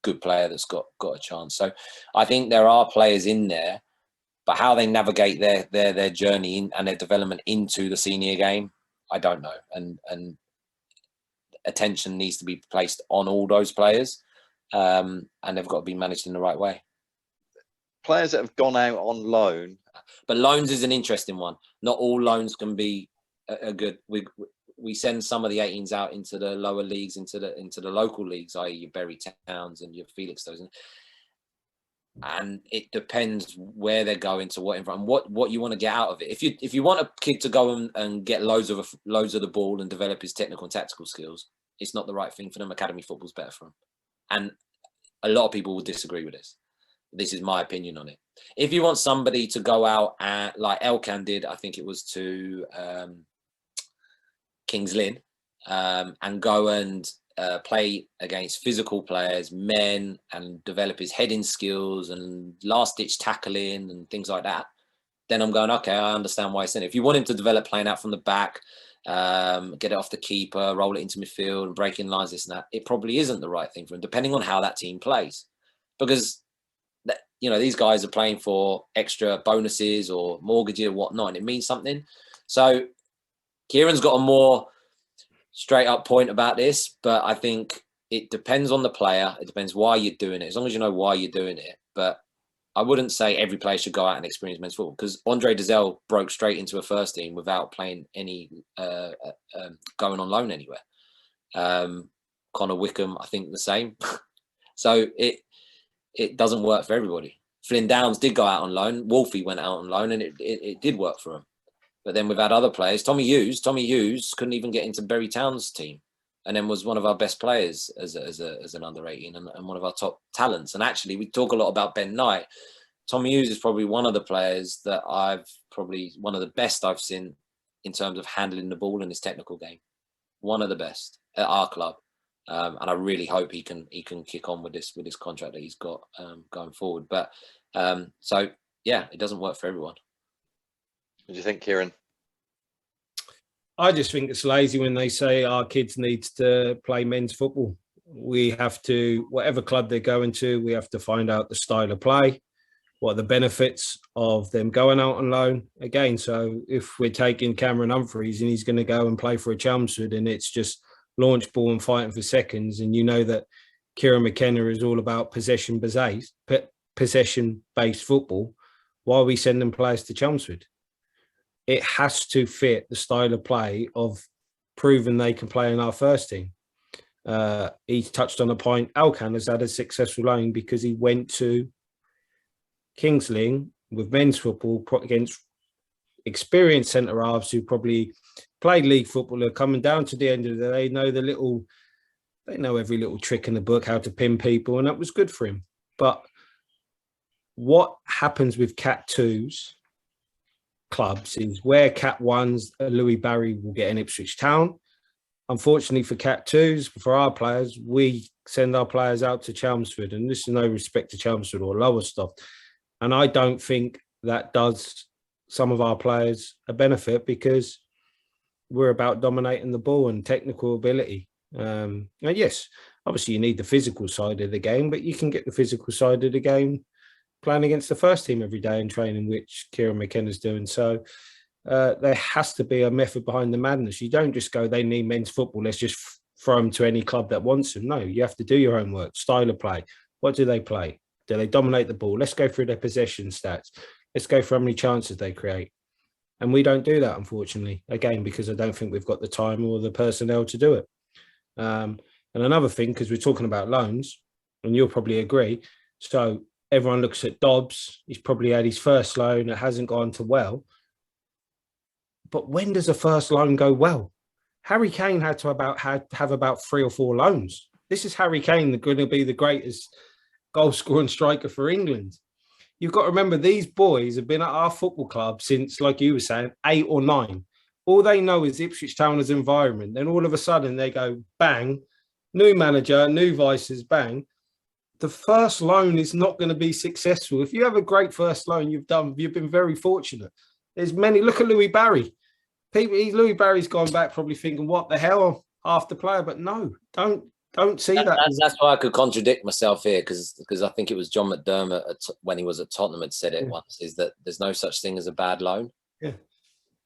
good player that's got a chance. So I think there are players in there, but how they navigate their journey and their development into the senior game, I don't know. And attention needs to be placed on all those players, and they've got to be managed in the right way. Players that have gone out on loan. But loans is an interesting one. Not all loans can be a good. We send some of the 18s out into the lower leagues, into the local leagues, i.e. your Bury Towns and your Felixstows, and it depends where they're going to what environment, what you want to get out of it. If you want a kid to go and get loads of the ball and develop his technical and tactical skills, it's not the right thing for them. Academy football's better for them, and a lot of people will disagree with this. This is my opinion on it. If you want somebody to go out and, like Elkan did, I think it was to Kings Lynn, and go and play against physical players, men, and develop his heading skills and last-ditch tackling and things like that, then I'm going, okay, I understand why he's in it. If you want him to develop playing out from the back, get it off the keeper, roll it into midfield and breaking lines, this and that, it probably isn't the right thing for him, depending on how that team plays. Because you know, these guys are playing for extra bonuses or mortgages or whatnot, and it means something. So Kieron's got a more straight up point about this, but I think it depends on the player. It depends why you're doing it, as long as you know why you're doing it. But I wouldn't say every player should go out and experience men's football, because Andre Dazelle broke straight into a first team without playing any, going on loan anywhere. Connor Wickham, I think the same. So it doesn't work for everybody. Flynn Downs did go out on loan. Wolfie went out on loan, and it did work for him. But then we've had other players. Tommy Hughes couldn't even get into Bury Town's team, and then was one of our best players as an under 18 and one of our top talents. And actually, we talk a lot about Ben Knight. Tommy Hughes is probably one of the players that one of the best I've seen in terms of handling the ball in his technical game. One of the best at our club. And I really hope he can kick on with this contract that he's got going forward. But so yeah, it doesn't work for everyone. What do you think, Kieron? I just think it's lazy when they say our kids need to play men's football. We have to, whatever club they're going to, we have to find out the style of play, what are the benefits of them going out on loan again. So if we're taking Cameron Humphreys and he's going to go and play for a Chelmsford and it's just launch ball and fighting for seconds, and you know that Kieran McKenna is all about possession-based football, why are we sending players to Chelmsford? It has to fit the style of play of proving they can play in our first team. He's touched on a point. Alkan has had a successful loan because he went to Kings Lynn with men's football against experienced centre-halves who probably played league football, are coming down to the end of the day, they know every little trick in the book, how to pin people, and that was good for him. But what happens with Cat 2's clubs is where Cat 1's Louis Barry will get in Ipswich Town. Unfortunately for Cat 2's, for our players, we send our players out to Chelmsford, and this is no respect to Chelmsford or Lowestoft. And I don't think that does some of our players a benefit, because we're about dominating the ball and technical ability. And yes, obviously you need the physical side of the game, but you can get the physical side of the game playing against the first team every day in training, which Kieran McKenna's doing. So there has to be a method behind the madness. You don't just go, they need men's football, let's just throw them to any club that wants them. No, you have to do your own work. Style of play. What do they play? Do they dominate the ball? Let's go through their possession stats. Let's go through how many chances they create. And we don't do that, unfortunately, again, because I don't think we've got the time or the personnel to do it. And another thing, because we're talking about loans, and you'll probably agree, so everyone looks at Dobbs. He's probably had his first loan. It hasn't gone to well. But when does a first loan go well? Harry Kane had to have about 3 or 4 loans. This is Harry Kane, going to be the greatest goal scorer and striker for England. You've got to remember, these boys have been at our football club since, like you were saying, 8 or 9. All they know is Ipswich Town as environment. Then all of a sudden they go, bang, new manager, new vices, bang. The first loan is not going to be successful. If you have a great first loan, you've been very fortunate. There's many. Look at Louis Barry. Louis Barry's gone back probably thinking, what the hell, half the player. But no, don't see that. That's why I could contradict myself here, because I think it was John McDermott when he was at Tottenham had said it once, is that there's no such thing as a bad loan. Yeah.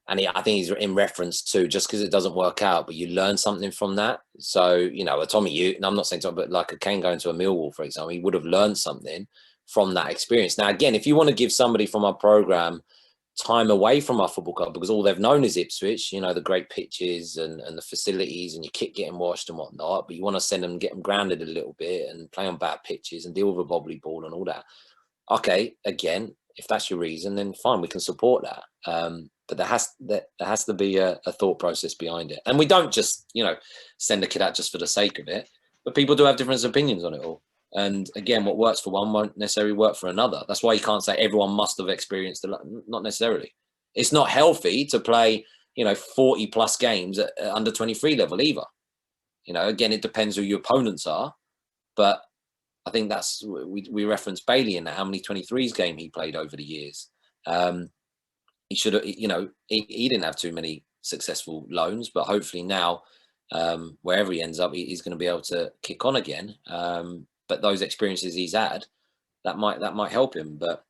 And I think he's in reference to, just because it doesn't work out, but you learn something from that. So, you know, a Tommy, and I'm not saying Tommy, but like a Kane going to a Millwall, for example, he would have learned something from that experience. Now, again, if you want to give somebody from our programme time away from our football club, because all they've known is Ipswich, you know, the great pitches and the facilities and your kit getting washed and whatnot, but you want to send them, get them grounded a little bit and play on bad pitches and deal with a bobbly ball and all that. Okay, again, if that's your reason, then fine, we can support that. But there has to be a thought process behind it. And we don't just, you know, send a kid out just for the sake of it, but people do have different opinions on it all. And again, what works for one won't necessarily work for another. That's why you can't say everyone must have experienced it. Not necessarily. It's not healthy to play, you know, 40 plus games at under 23 level either. You know, again, it depends who your opponents are. But I think that's, we referenced Bailey in that, how many 23s game he played over the years. He should have, you know, he didn't have too many successful loans, but hopefully now, wherever he ends up, he's going to be able to kick on again. But those experiences he's had, that might help him. But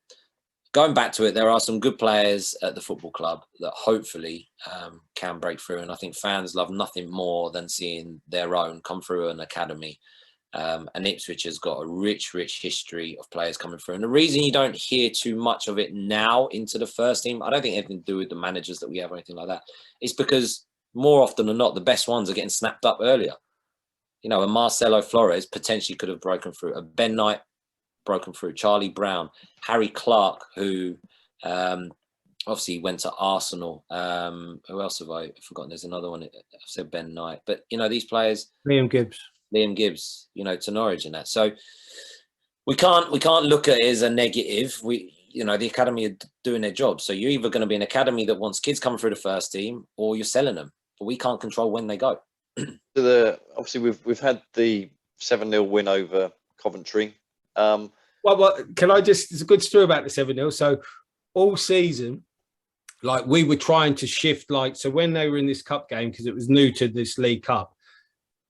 going back to it, there are some good players at the football club that hopefully can break through. And I think fans love nothing more than seeing their own come through an academy. And Ipswich has got a rich history of players coming through. And the reason you don't hear too much of it now into the first team, I don't think anything to do with the managers that we have or anything like that. It's because more often than not, the best ones are getting snapped up earlier. You know, a Marcelo Flores potentially could have broken through. A Ben Knight broken through. Charlie Brown, Harry Clark, who obviously went to Arsenal. Who else have I forgotten? There's another one. I've said Ben Knight. But, you know, these players... Liam Gibbs, you know, to Norwich and that. So we can't look at it as a negative. You know, the academy are doing their job. So you're either going to be an academy that wants kids coming through the first team, or you're selling them. But we can't control when they go. Obviously we've had the 7-0 win over Coventry. Well, can I just? It's a good story about the 7-0. So all season, like, we were trying to shift, like, so when they were in this cup game, because it was new to this League Cup.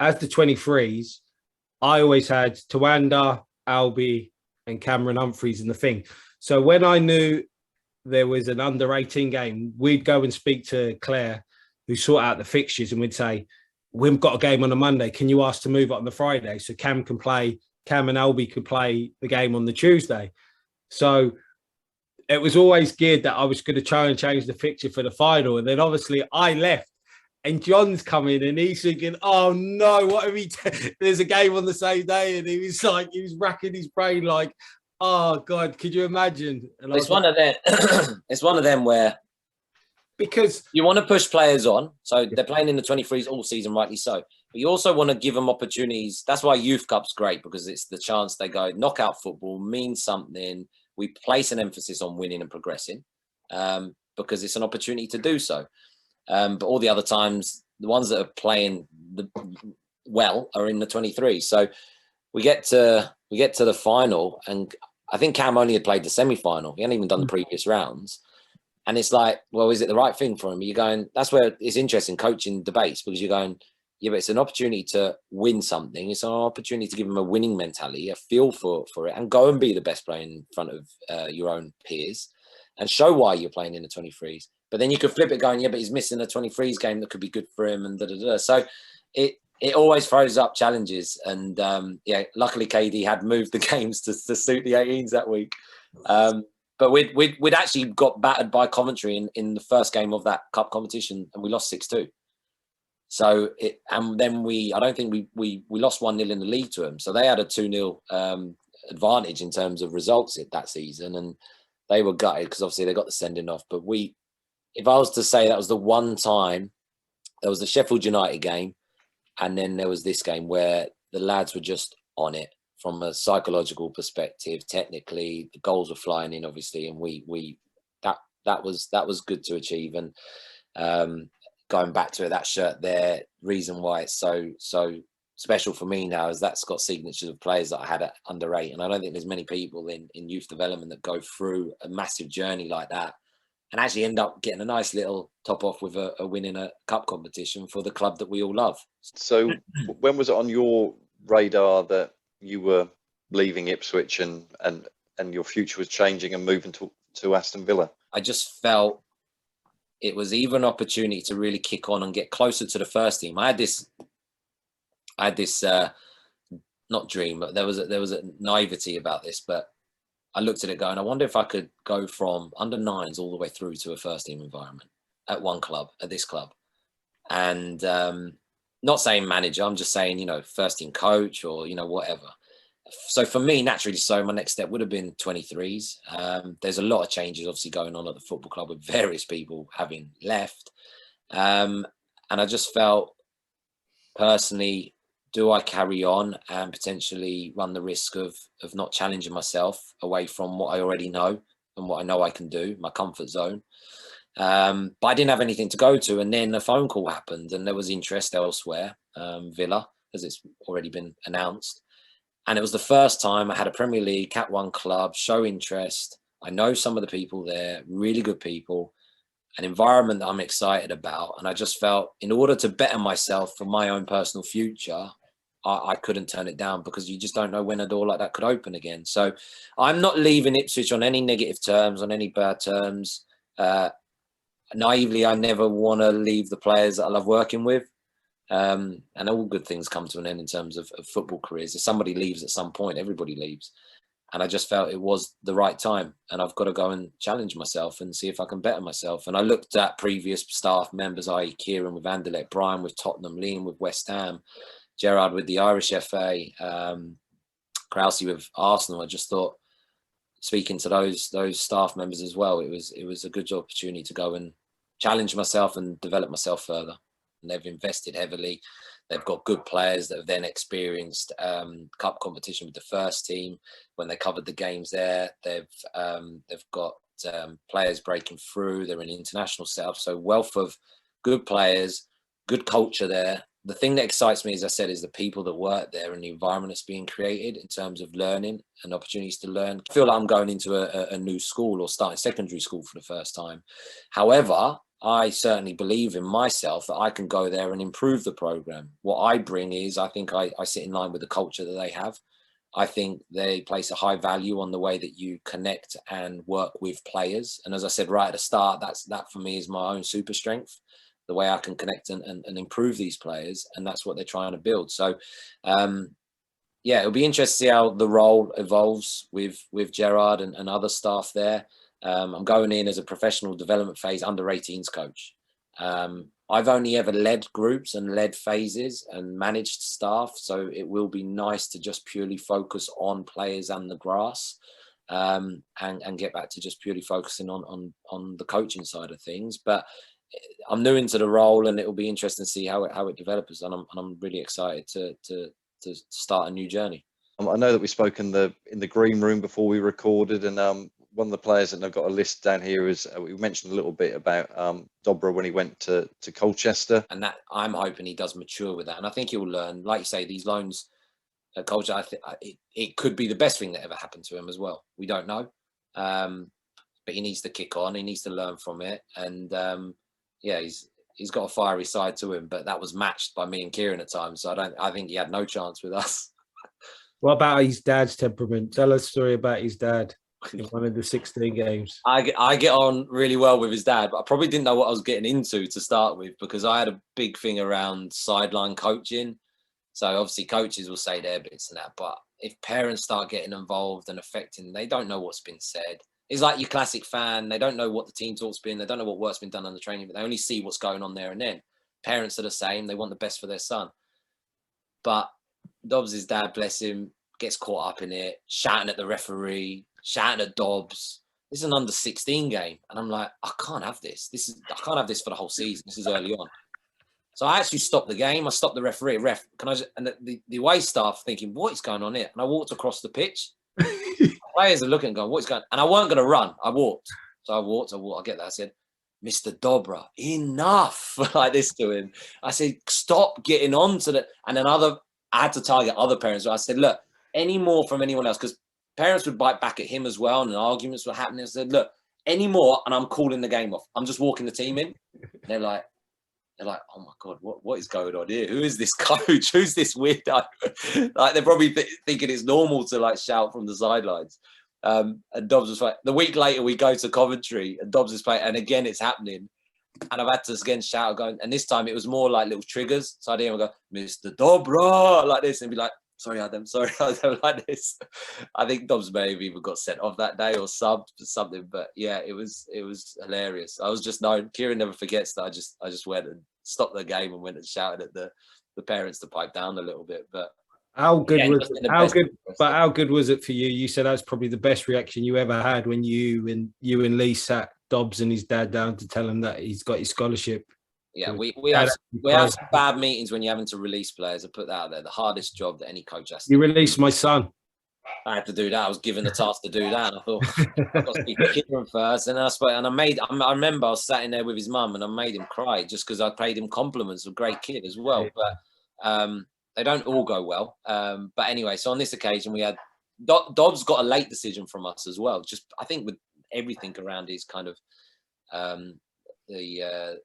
As the 23s, I always had Tawanda, Albie, and Cameron Humphreys in the thing. So when I knew there was an under-18 game, we'd go and speak to Claire, who sort out the fixtures, and we'd say, we've got a game on a Monday. Can you ask to move it on the Friday so Cam and Albie could play the game on the Tuesday? So it was always geared that I was going to try and change the fixture for the final. And then obviously I left. And John's coming and he's thinking, oh no, what have he there's a game on the same day, and he was racking his brain like, oh God, could you imagine? And it's one of them. It's one of them where, because you want to push players on, so they're playing in the 23s all season, rightly so. But you also want to give them opportunities. That's why Youth Cup's great, because it's the chance they go, knockout football means something. We place an emphasis on winning and progressing, because it's an opportunity to do so. But all the other times, the ones that are playing well are in the 23. So we get to the final, and I think Cam only had played the semi-final. He hadn't even done the previous rounds. And it's like, well, is it the right thing for him? You're going, that's where it's interesting, coaching debates, because you're going, yeah, but it's an opportunity to win something. It's an opportunity to give him a winning mentality, a feel for it, and go and be the best player in front of your own peers and show why you're playing in the 23s. But then you could flip it going, yeah, but he's missing a 23s game that could be good for him, and da-da-da. So it always throws up challenges. And yeah, luckily KD had moved the games to suit the 18s that week. But we'd actually got battered by Coventry in the first game of that cup competition, and we lost 6-2. So and then I don't think we lost 1-0 in the league to them. So they had a 2-0 advantage in terms of results that season, and they were gutted because obviously they got the sending off. But if I was to say that was the one time, there was the Sheffield United game, and then there was this game where the lads were just on it from a psychological perspective. Technically, the goals were flying in, obviously, and that was good to achieve. And going back to it, that shirt there, reason why it's so special for me now is that's got signatures of players that I had at under 8, and I don't think there's many people in youth development that go through a massive journey like that and actually end up getting a nice little top off with a win in a cup competition for the club that we all love. So when was it on your radar that you were leaving Ipswich and your future was changing and moving to Aston Villa? I just felt it was either an opportunity to really kick on and get closer to the first team. I had this not dream, but there was a naivety about this, but I looked at it going, I wonder if I could go from under 9s all the way through to a first team environment at this club. And not saying manager, I'm just saying, first team coach or, whatever. So for me, naturally, so my next step would have been 23s. There's a lot of changes obviously going on at the football club with various people having left. And I just felt personally, do I carry on and potentially run the risk of not challenging myself away from what I already know and what I know I can do, my comfort zone? But I didn't have anything to go to. And then a phone call happened and there was interest elsewhere, Villa, as it's already been announced. And it was the first time I had a Premier League Cat 1 club show interest. I know some of the people there, really good people, an environment that I'm excited about. And I just felt in order to better myself for my own personal future, I couldn't turn it down because you just don't know when a door like that could open again. So I'm not leaving Ipswich on any negative terms, on any bad terms. Naively, I never want to leave the players that I love working with. And all good things come to an end in terms of football careers. If somebody leaves at some point, everybody leaves. And I just felt it was the right time. And I've got to go and challenge myself and see if I can better myself. And I looked at previous staff members, i.e. Kieron with Anderlecht, Brian with Tottenham, Liam with West Ham, Gerard with the Irish FA, Krause with Arsenal. I just thought, speaking to those staff members as well, it was a good opportunity to go and challenge myself and develop myself further. And they've invested heavily. They've got good players that have then experienced cup competition with the first team when they covered the games there. They've got players breaking through. They're in international setup. So wealth of good players, good culture there. The thing that excites me, as I said, is the people that work there and the environment that's being created in terms of learning and opportunities to learn. I feel like I'm going into a new school or starting secondary school for the first time. However, I certainly believe in myself that I can go there and improve the program. What I bring is, I think I sit in line with the culture that they have. I think they place a high value on the way that you connect and work with players. And as I said right at the start, that for me is my own super strength, the way I can connect and improve these players. And that's what they're trying to build. So, yeah, it'll be interesting to see how the role evolves with Gerard and other staff there. I'm going in as a professional development phase under 18s coach. I've only ever led groups and led phases and managed staff. So it will be nice to just purely focus on players and the grass, and get back to just purely focusing on the coaching side of things. But I'm new into the role and it will be interesting to see how it develops. And I'm really excited to start a new journey. I know that we spoke in the green room before we recorded, and one of the players, and I've got a list down here, is we mentioned a little bit about Dobra when he went to Colchester. And that I'm hoping he does mature with that. And I think he'll learn, like you say, these loans at Colchester, it could be the best thing that ever happened to him as well. We don't know. But he needs to kick on. He needs to learn from it. And yeah, he's got a fiery side to him, but that was matched by me and Kieron at times. So I think he had no chance with us. What about his dad's temperament? Tell us a story about his dad in one of the 16 games. I get on really well with his dad, but I probably didn't know what I was getting into to start with, because I had a big thing around sideline coaching So obviously coaches will say their bits and that, but if parents start getting involved and affecting, they don't know what's been said. It's like your classic fan. They don't know what the team talk's been. They don't know what work's been done on the training, but they only see what's going on there and then. Parents are the same. They want the best for their son. But Dobbs' dad, bless him, gets caught up in it, shouting at the referee, shouting at Dobbs. This is an under 16 game. And I'm like, I can't have this. I can't have this for the whole season. This is early on. So I actually stopped the game. I stopped the referee. Can I just, and the away staff thinking, what is going on here? And I walked across the pitch. Players are looking and going, what's going on? And I weren't going to run. I walked. So I walked. I get that. I said, Mr. Dobra, enough. Like this to him. I said, stop getting on to the, and then I had to target other parents. So I said, look, any more from anyone else, because parents would bite back at him as well, and arguments were happening. I said, look, any more, and I'm calling the game off. I'm just walking the team in. They're like, oh my God, what is going on here? Who is this coach? Who's this weirdo? Like they're probably thinking it's normal to like shout from the sidelines. And Dobbs was like, the week later we go to Coventry and Dobbs is playing, and again it's happening. And I've had to again shout going, and this time it was more like little triggers. So I'd hear him go, Mr. Dobra, like this, and be like, sorry, Adem, like this. I think Dobbs may have even got sent off that day or subbed or something. But yeah, it was hilarious. I was just known. Kieron never forgets that I just went and stopped the game and went and shouted at the parents to pipe down a little bit. But how good was it? How good was it for you? You said that was probably the best reaction you ever had when you and Lee sat Dobbs and his dad down to tell him that he's got his scholarship. Yeah, we have some bad meetings when you're having to release players. I put that out there. The hardest job that any coach has to do. You released my son. I had to do that. I was given the task to do that. And I thought, I've got to speak to Kieron first. And I remember I was sat in there with his mum and I made him cry just because I paid him compliments. A great kid as well. But they don't all go well. But anyway, so on this occasion, we had Dobbs got a late decision from us as well. Just, I think with everything around his kind of the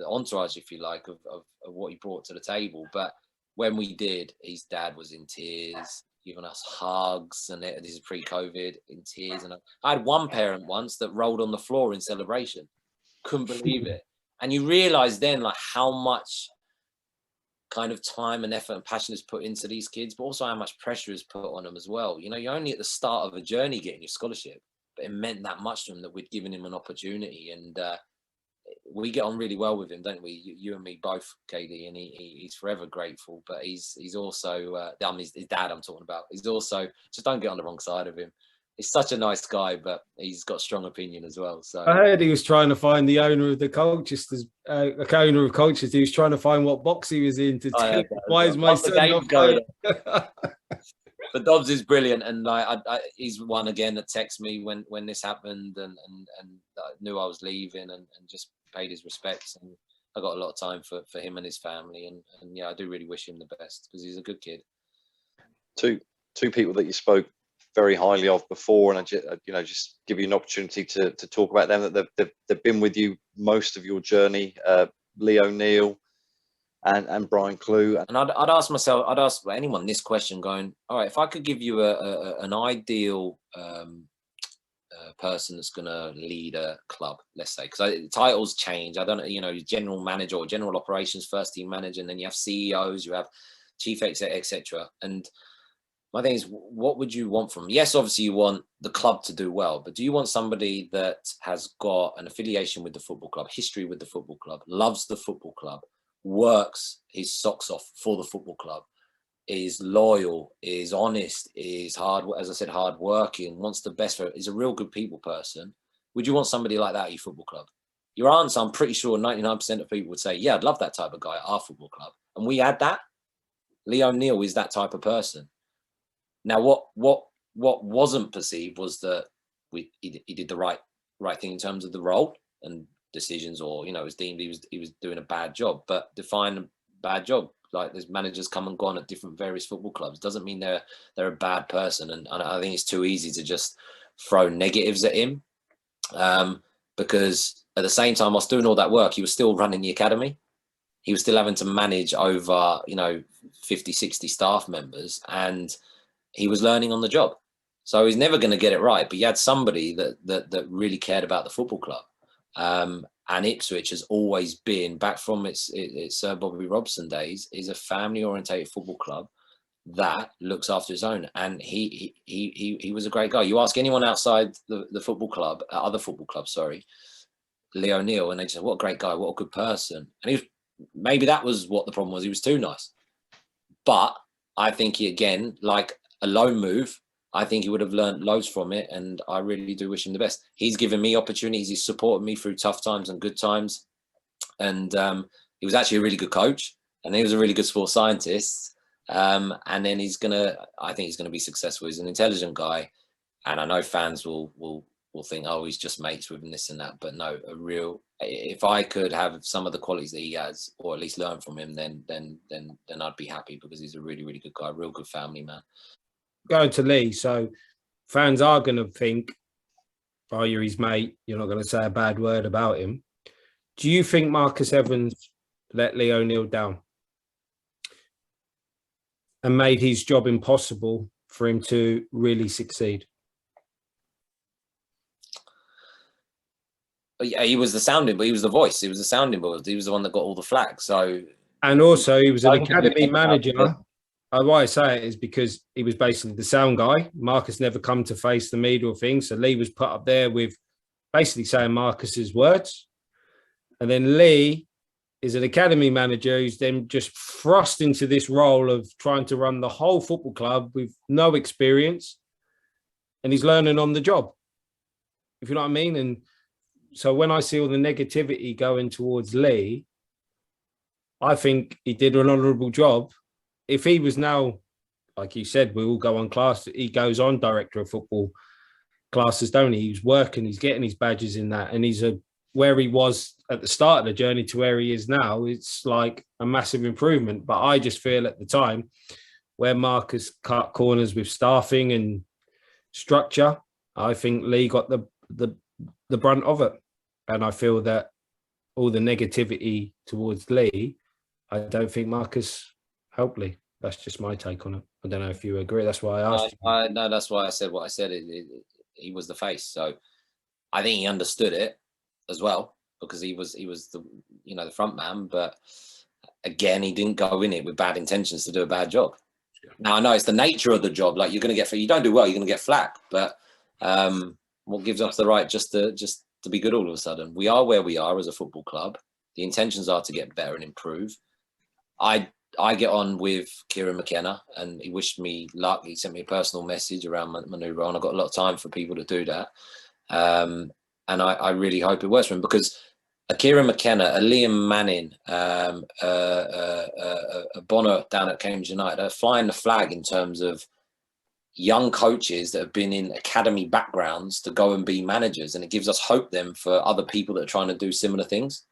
entourage, if you like, of what he brought to the table. But when we did, his dad was in tears, giving us hugs, and this is pre-COVID, in tears. And I had one parent once that rolled on the floor in celebration. Couldn't believe it. And you realise then like how much kind of time and effort and passion is put into these kids, but also how much pressure is put on them as well. You know, you're only at the start of a journey getting your scholarship, but it meant that much to him that we'd given him an opportunity. And we get on really well with him, don't we? You and me both, KD, and he's forever grateful. But he's also, his dad I'm talking about. He's also, just don't get on the wrong side of him. He's such a nice guy, but he's got strong opinion as well. So I heard he was trying to find the owner of the Colchester, owner of Colchester. He was trying to find what box he was in to tell why is my son not going? But Dobbs is brilliant, and he's one again that texted me when this happened, and knew I was leaving, and just paid his respects. And I got a lot of time for him and his family, and yeah, I do really wish him the best because he's a good kid. Two people that you spoke very highly of before, and I just give you an opportunity to talk about them, that they've been with you most of your journey, Lee O'Neill and Brian Klug. And I'd ask anyone this question, going, all right, if I could give you an ideal person that's going to lead a club, let's say, because titles change. I don't know, general manager or general operations, first team manager, and then you have CEOs, you have chief exec, etc. And my thing is, what would you want from? Yes, obviously you want the club to do well, but do you want somebody that has got an affiliation with the football club, history with the football club, loves the football club, works his socks off for the football club, is loyal, is honest, is hard, as I said, hard working, wants the best for it, is a real good people person? Would you want somebody like that at your football club? Your answer, I'm pretty sure 99% of people would say, yeah, I'd love that type of guy at our football club. And we had that. Lee O'Neill is that type of person. Now, what wasn't perceived was that he did the right thing in terms of the role and decisions, or it was deemed he was doing a bad job. But define a bad job, like there's managers come and gone at different various football clubs, doesn't mean they're a bad person. And I think it's too easy to just throw negatives at him, because at the same time, whilst doing all that work, he was still running the academy. He was still having to manage over 50, 60 staff members, and he was learning on the job. So he's never going to get it right, but he had somebody that really cared about the football club. And Ipswich has always been, back from its Sir Bobby Robson days, is a family-orientated football club that looks after its own. And he was a great guy. You ask anyone outside the football club, other football clubs, sorry, Lee O'Neill, and they just say, what a great guy, what a good person. And he was, maybe that was what the problem was. He was too nice. But I think he, again, like a loan move, I think he would have learned loads from it, and I really do wish him the best. He's given me opportunities. He's supported me through tough times and good times. And he was actually a really good coach, and he was a really good sports scientist. And then I think he's going to be successful. He's an intelligent guy, and I know fans will think, oh, he's just mates with him, this and that. But no, if I could have some of the qualities that he has, or at least learn from him, then I'd be happy, because he's a really, really good guy, real good family man. Going to Lee, so fans are going to think, oh, you're his mate, you're not going to say a bad word about him. Do you think Marcus Evans let Lee O'Neill down and made his job impossible for him to really succeed? Yeah, he was the sounding, but he was the voice. He was the sounding board. He was the one that got all the flags. So, and also he was an academy manager. Why I say it is because he was basically the sound guy. Marcus never come to face the media thing, so Lee was put up there with basically saying Marcus's words. And then Lee is an academy manager who's then just thrust into this role of trying to run the whole football club with no experience, and he's learning on the job, if you know what I mean. And so when I see all the negativity going towards Lee, I think he did an honourable job. If he was now, like you said, we all go on class, he goes on director of football classes, don't he? He's working, he's getting his badges in that, and he's where he was at the start of the journey to where he is now, it's like a massive improvement. But I just feel at the time where Marcus cut corners with staffing and structure, I think Lee got the brunt of it. And I feel that all the negativity towards Lee, I don't think Marcus helped Lee. That's just my take on it. I don't know if you agree. That's why I asked. No, that's why I said what I said. He was the face, so I think he understood it as well, because he was the the front man. But again, he didn't go in it with bad intentions to do a bad job. Yeah. Now I know it's the nature of the job. Like, you're going to get, you don't do well, you're going to get flack. But what gives us the right just to be good all of a sudden? We are where we are as a football club. The intentions are to get better and improve. I get on with Kieran McKenna, and he wished me luck. He sent me a personal message around my new role, and I've got a lot of time for people to do that. And I really hope it works for him, because a Kieran McKenna, a Liam Manning, a Bonner down at Cambridge United are flying the flag in terms of young coaches that have been in academy backgrounds to go and be managers, and it gives us hope then for other people that are trying to do similar things.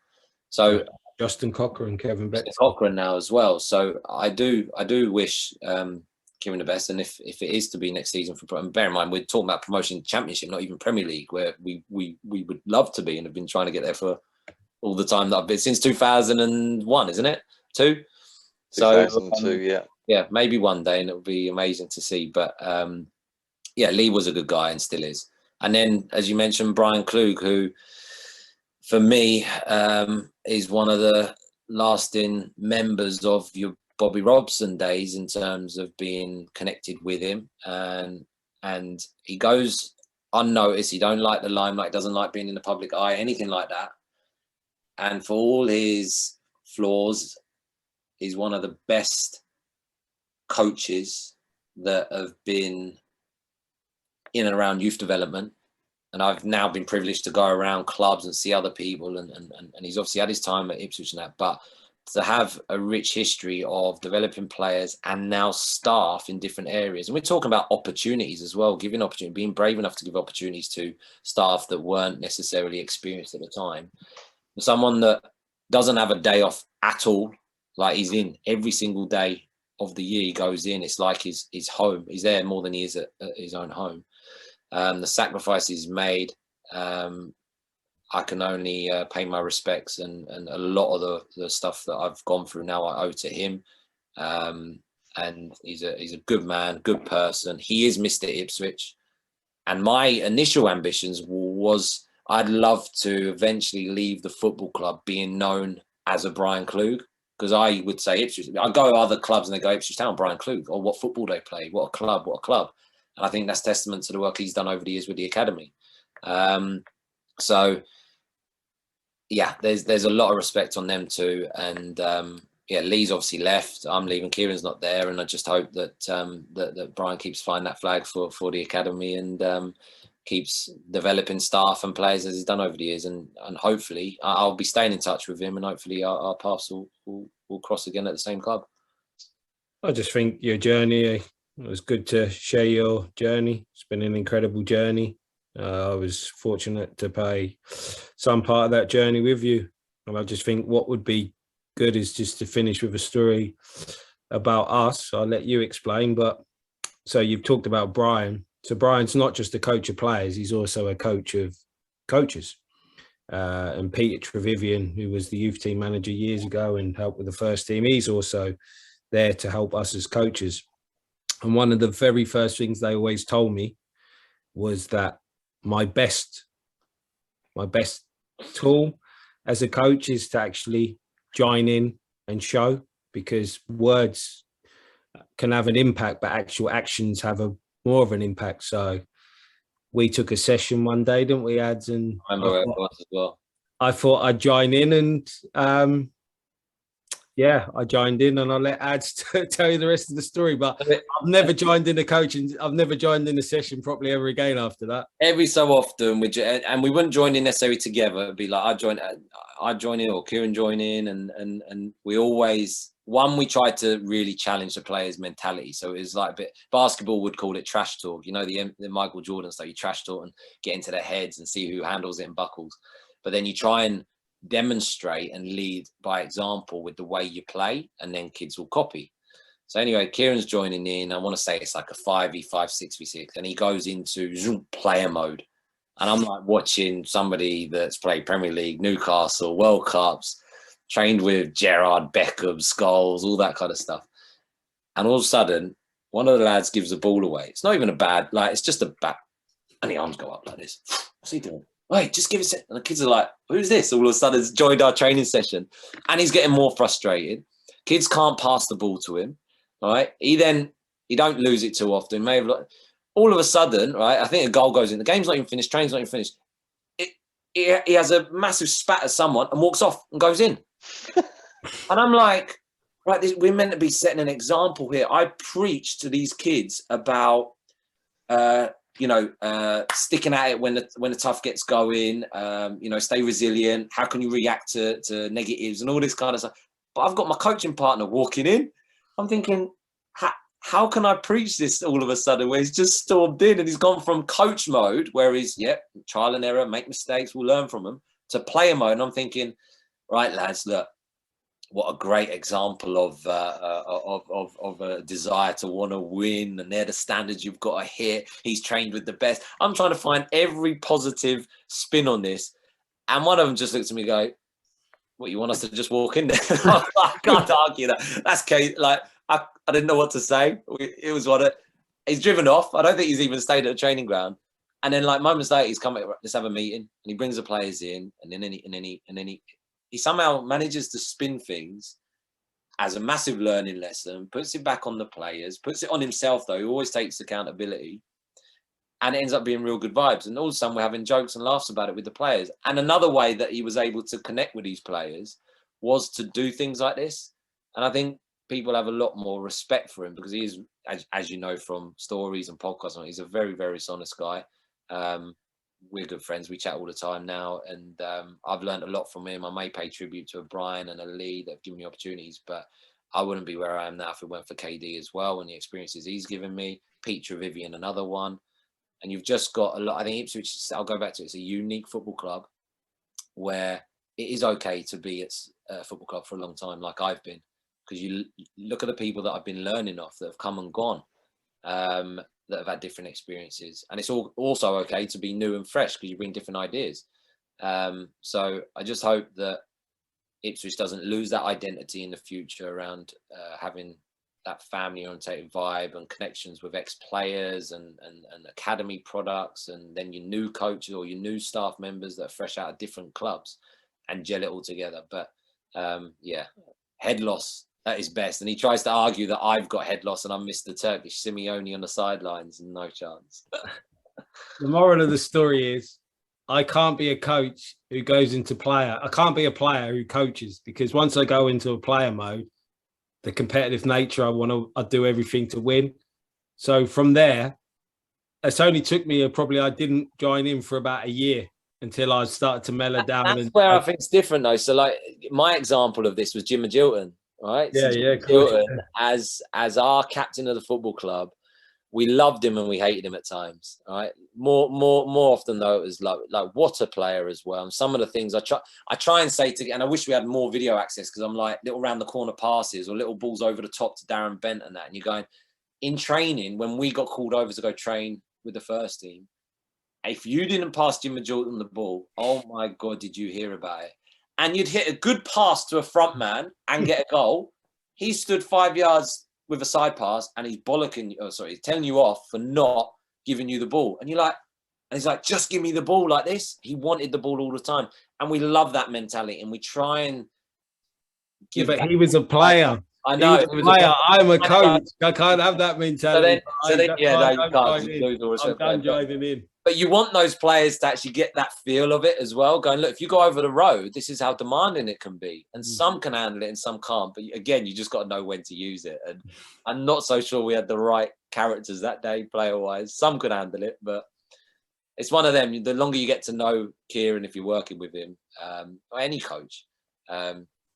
So Justin Cochran, Kevin Beck, Cochran now as well. So I do wish Kieran the best, and if it is to be next season, and bear in mind we're talking about promotion Championship, not even Premier League, where we would love to be and have been trying to get there for all the time that I've been, since 2001, isn't it? 2002, yeah, maybe one day, and it would be amazing to see. But yeah, Lee was a good guy and still is. And then, as you mentioned, Brian Klug, who for me is one of the lasting members of your Bobby Robson days in terms of being connected with him, and he goes unnoticed. He don't like the limelight, doesn't like being in the public eye, anything like that. And for all his flaws, he's one of the best coaches that have been in and around youth development. And I've now been privileged to go around clubs and see other people, and he's obviously had his time at Ipswich and that, but to have a rich history of developing players and now staff in different areas. And we're talking about opportunities as well, giving opportunity, being brave enough to give opportunities to staff that weren't necessarily experienced at the time. Someone that doesn't have a day off at all, like he's in every single day of the year, he goes in. It's like his home. He's there more than he is at his own home. The sacrifices made, I can only pay my respects, and a lot of the stuff that I've gone through now I owe to him. And he's a good man, good person. He is Mr. Ipswich. And my initial ambitions was, I'd love to eventually leave the football club being known as a Brian Klug, because I would say Ipswich. I go to other clubs and they go Ipswich Town, Brian Klug, or what football they play, what a club, what a club. And I think that's testament to the work he's done over the years with the academy. So yeah, there's a lot of respect on them too. And yeah, Lee's obviously left. I'm leaving. Kieron's not there, and I just hope that that Brian keeps flying that flag for the academy and keeps developing staff and players as he's done over the years. And hopefully, I'll be staying in touch with him, and hopefully our paths will cross again at the same club. I just think your journey, it was good to share your journey. It's been an incredible journey. I was fortunate to play some part of that journey with you. And I just think what would be good is just to finish with a story about us. I'll let you explain. But so you've talked about Brian. So Brian's not just a coach of players, he's also a coach of coaches. And Peter Trevivian, who was the youth team manager years ago and helped with the first team, he's also there to help us as coaches. And one of the very first things they always told me was that my best tool as a coach is to actually join in and show, because words can have an impact, but actual actions have more of an impact. So we took a session one day, didn't we, Ads? And I remember it was as well. I thought I'd join in, and yeah, I joined in, and I'll let Ads tell you the rest of the story. But I've never joined in a coaching. I've never joined in a session properly ever again after that. Every so often, and we wouldn't join in necessarily together. It'd be like I'd join in, or Kieron join in, and we always we tried to really challenge the players' mentality. So it was like a bit. Basketball would call it trash talk. You know, the Michael Jordan stuff. You trash talk and get into their heads and see who handles it and buckles. But then you try and demonstrate and lead by example with the way you play, and then kids will copy. So anyway, Kieron's joining in. I want to say it's like a 5v5, 6v6, and he goes into player mode. And I'm like watching somebody that's played Premier League, Newcastle, World Cups, trained with Gerrard, Beckham, Scholes, all that kind of stuff. And all of a sudden, one of the lads gives the ball away. It's not even a bad, like, it's just a bat. And the arms go up like this. What's he doing? Wait, just give it a second. And the kids are like, who's this? All of a sudden, he's joined our training session. And he's getting more frustrated. Kids can't pass the ball to him. All right. He don't lose it too often. All of a sudden, right, I think a goal goes in. The game's not even finished. Training's not even finished. He has a massive spat at someone and walks off and goes in. And I'm like, right, we're meant to be setting an example here. I preach to these kids about, sticking at it when the tough gets going, stay resilient. How can you react to negatives and all this kind of stuff? But I've got my coaching partner walking in. I'm thinking, how can I preach this all of a sudden where he's just stormed in and he's gone from coach mode where he's, trial and error, make mistakes, we'll learn from them, to player mode. And I'm thinking, right, lads, look, what a great example of a desire to want to win, and they're the standards you've got to hit. He's trained with the best. I'm trying to find every positive spin on this, and one of them just looks at me and go, "What, you want us to just walk in there?" I can't argue that. That's okay. Like I didn't know what to say. It was he's driven off. I don't think he's even stayed at the training ground. And then like moments later, he's come. Let's have a meeting, and he brings the players in, and then he somehow manages to spin things as a massive learning lesson, puts it back on the players, puts it on himself, though. He always takes accountability. And it ends up being real good vibes. And all of a sudden, we're having jokes and laughs about it with the players. And another way that he was able to connect with these players was to do things like this. And I think people have a lot more respect for him because he is, as you know from stories and podcasts, he's a very, very honest guy. We're good friends. We chat all the time now, and I've learned a lot from him. I may pay tribute to a Brian and a Lee that have given me opportunities, but I wouldn't be where I am now if it weren't for KD as well and the experiences he's given me. Peter Vivian, another one. And you've just got a lot. I think Ipswich, I'll go back to it, it's a unique football club where it is okay to be at a football club for a long time, like I've been, because you look at the people that I've been learning off that have come and gone. That have had different experiences, and it's also okay to be new and fresh because you bring different ideas. So I just hope that Ipswich doesn't lose that identity in the future around having that family orientated vibe and connections with ex-players and academy products, and then your new coaches or your new staff members that are fresh out of different clubs, and gel it all together. But yeah, head loss at his best. And he tries to argue that I've got head loss and I'm Mr. Turkish Simeone on the sidelines. No chance. The moral of the story is I can't be a coach who goes into player. I can't be a player who coaches, because once I go into a player mode, the competitive nature, I do everything to win. So from there, it's only took me I didn't join in for about a year until I started to mellow down. That's where I think it's different though. So like my example of this was Jim Magilton, right? Yeah, so yeah. Magilton, as our captain of the football club, we loved him and we hated him at times. Right, more often though, it was like what a player as well. And some of the things I try and say to, and I wish we had more video access, because I'm like little round the corner passes or little balls over the top to Darren Bent and that. And you're going in training when we got called over to go train with the first team. If you didn't pass Jim Magilton the ball, oh my God, did you hear about it? And you'd hit a good pass to a front man and get a goal. He stood 5 yards with a side pass and he's bollocking, he's telling you off for not giving you the ball. And you're like, and he's like, just give me the ball like this. He wanted the ball all the time. And we love that mentality. And we try and give but he was a player. I know. He was a player. I'm a coach. I can't have that mentality. So then you can't. I'm done joining in. But you want those players to actually get that feel of it as well. Going, look, if you go over the road, this is how demanding it can be. And some can handle it and some can't. But again, you just got to know when to use it. And I'm not so sure we had the right characters that day, player-wise. Some could handle it, but it's one of them. The longer you get to know Kieron, if you're working with him, or any coach,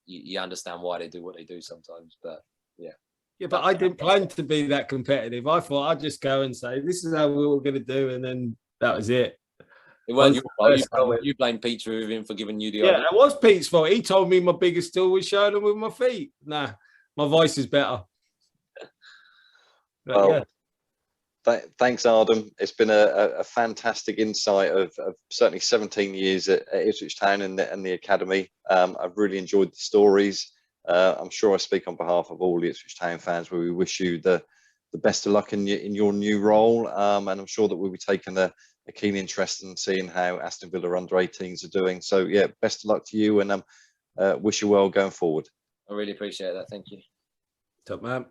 you understand why they do what they do sometimes. But yeah. Yeah, but I didn't plan to be that competitive. I thought I'd just go and say, this is how we were going to do. And then that was it. It wasn't your fault. You blame Peter with him for giving you the idea. It was Pete's fault. He told me my biggest tool was showing him with my feet. Nah, my voice is better. But, well, yeah. Thanks, Adem. It's been a fantastic insight of certainly 17 years at Ipswich Town and the academy. I've really enjoyed the stories. I'm sure I speak on behalf of all the Ipswich Town fans where we wish you the best of luck in your new role. And I'm sure that we'll be taking a keen interest in seeing how Aston Villa under-18s are doing. So yeah, best of luck to you, and wish you well going forward. I really appreciate that. Thank you. Top man.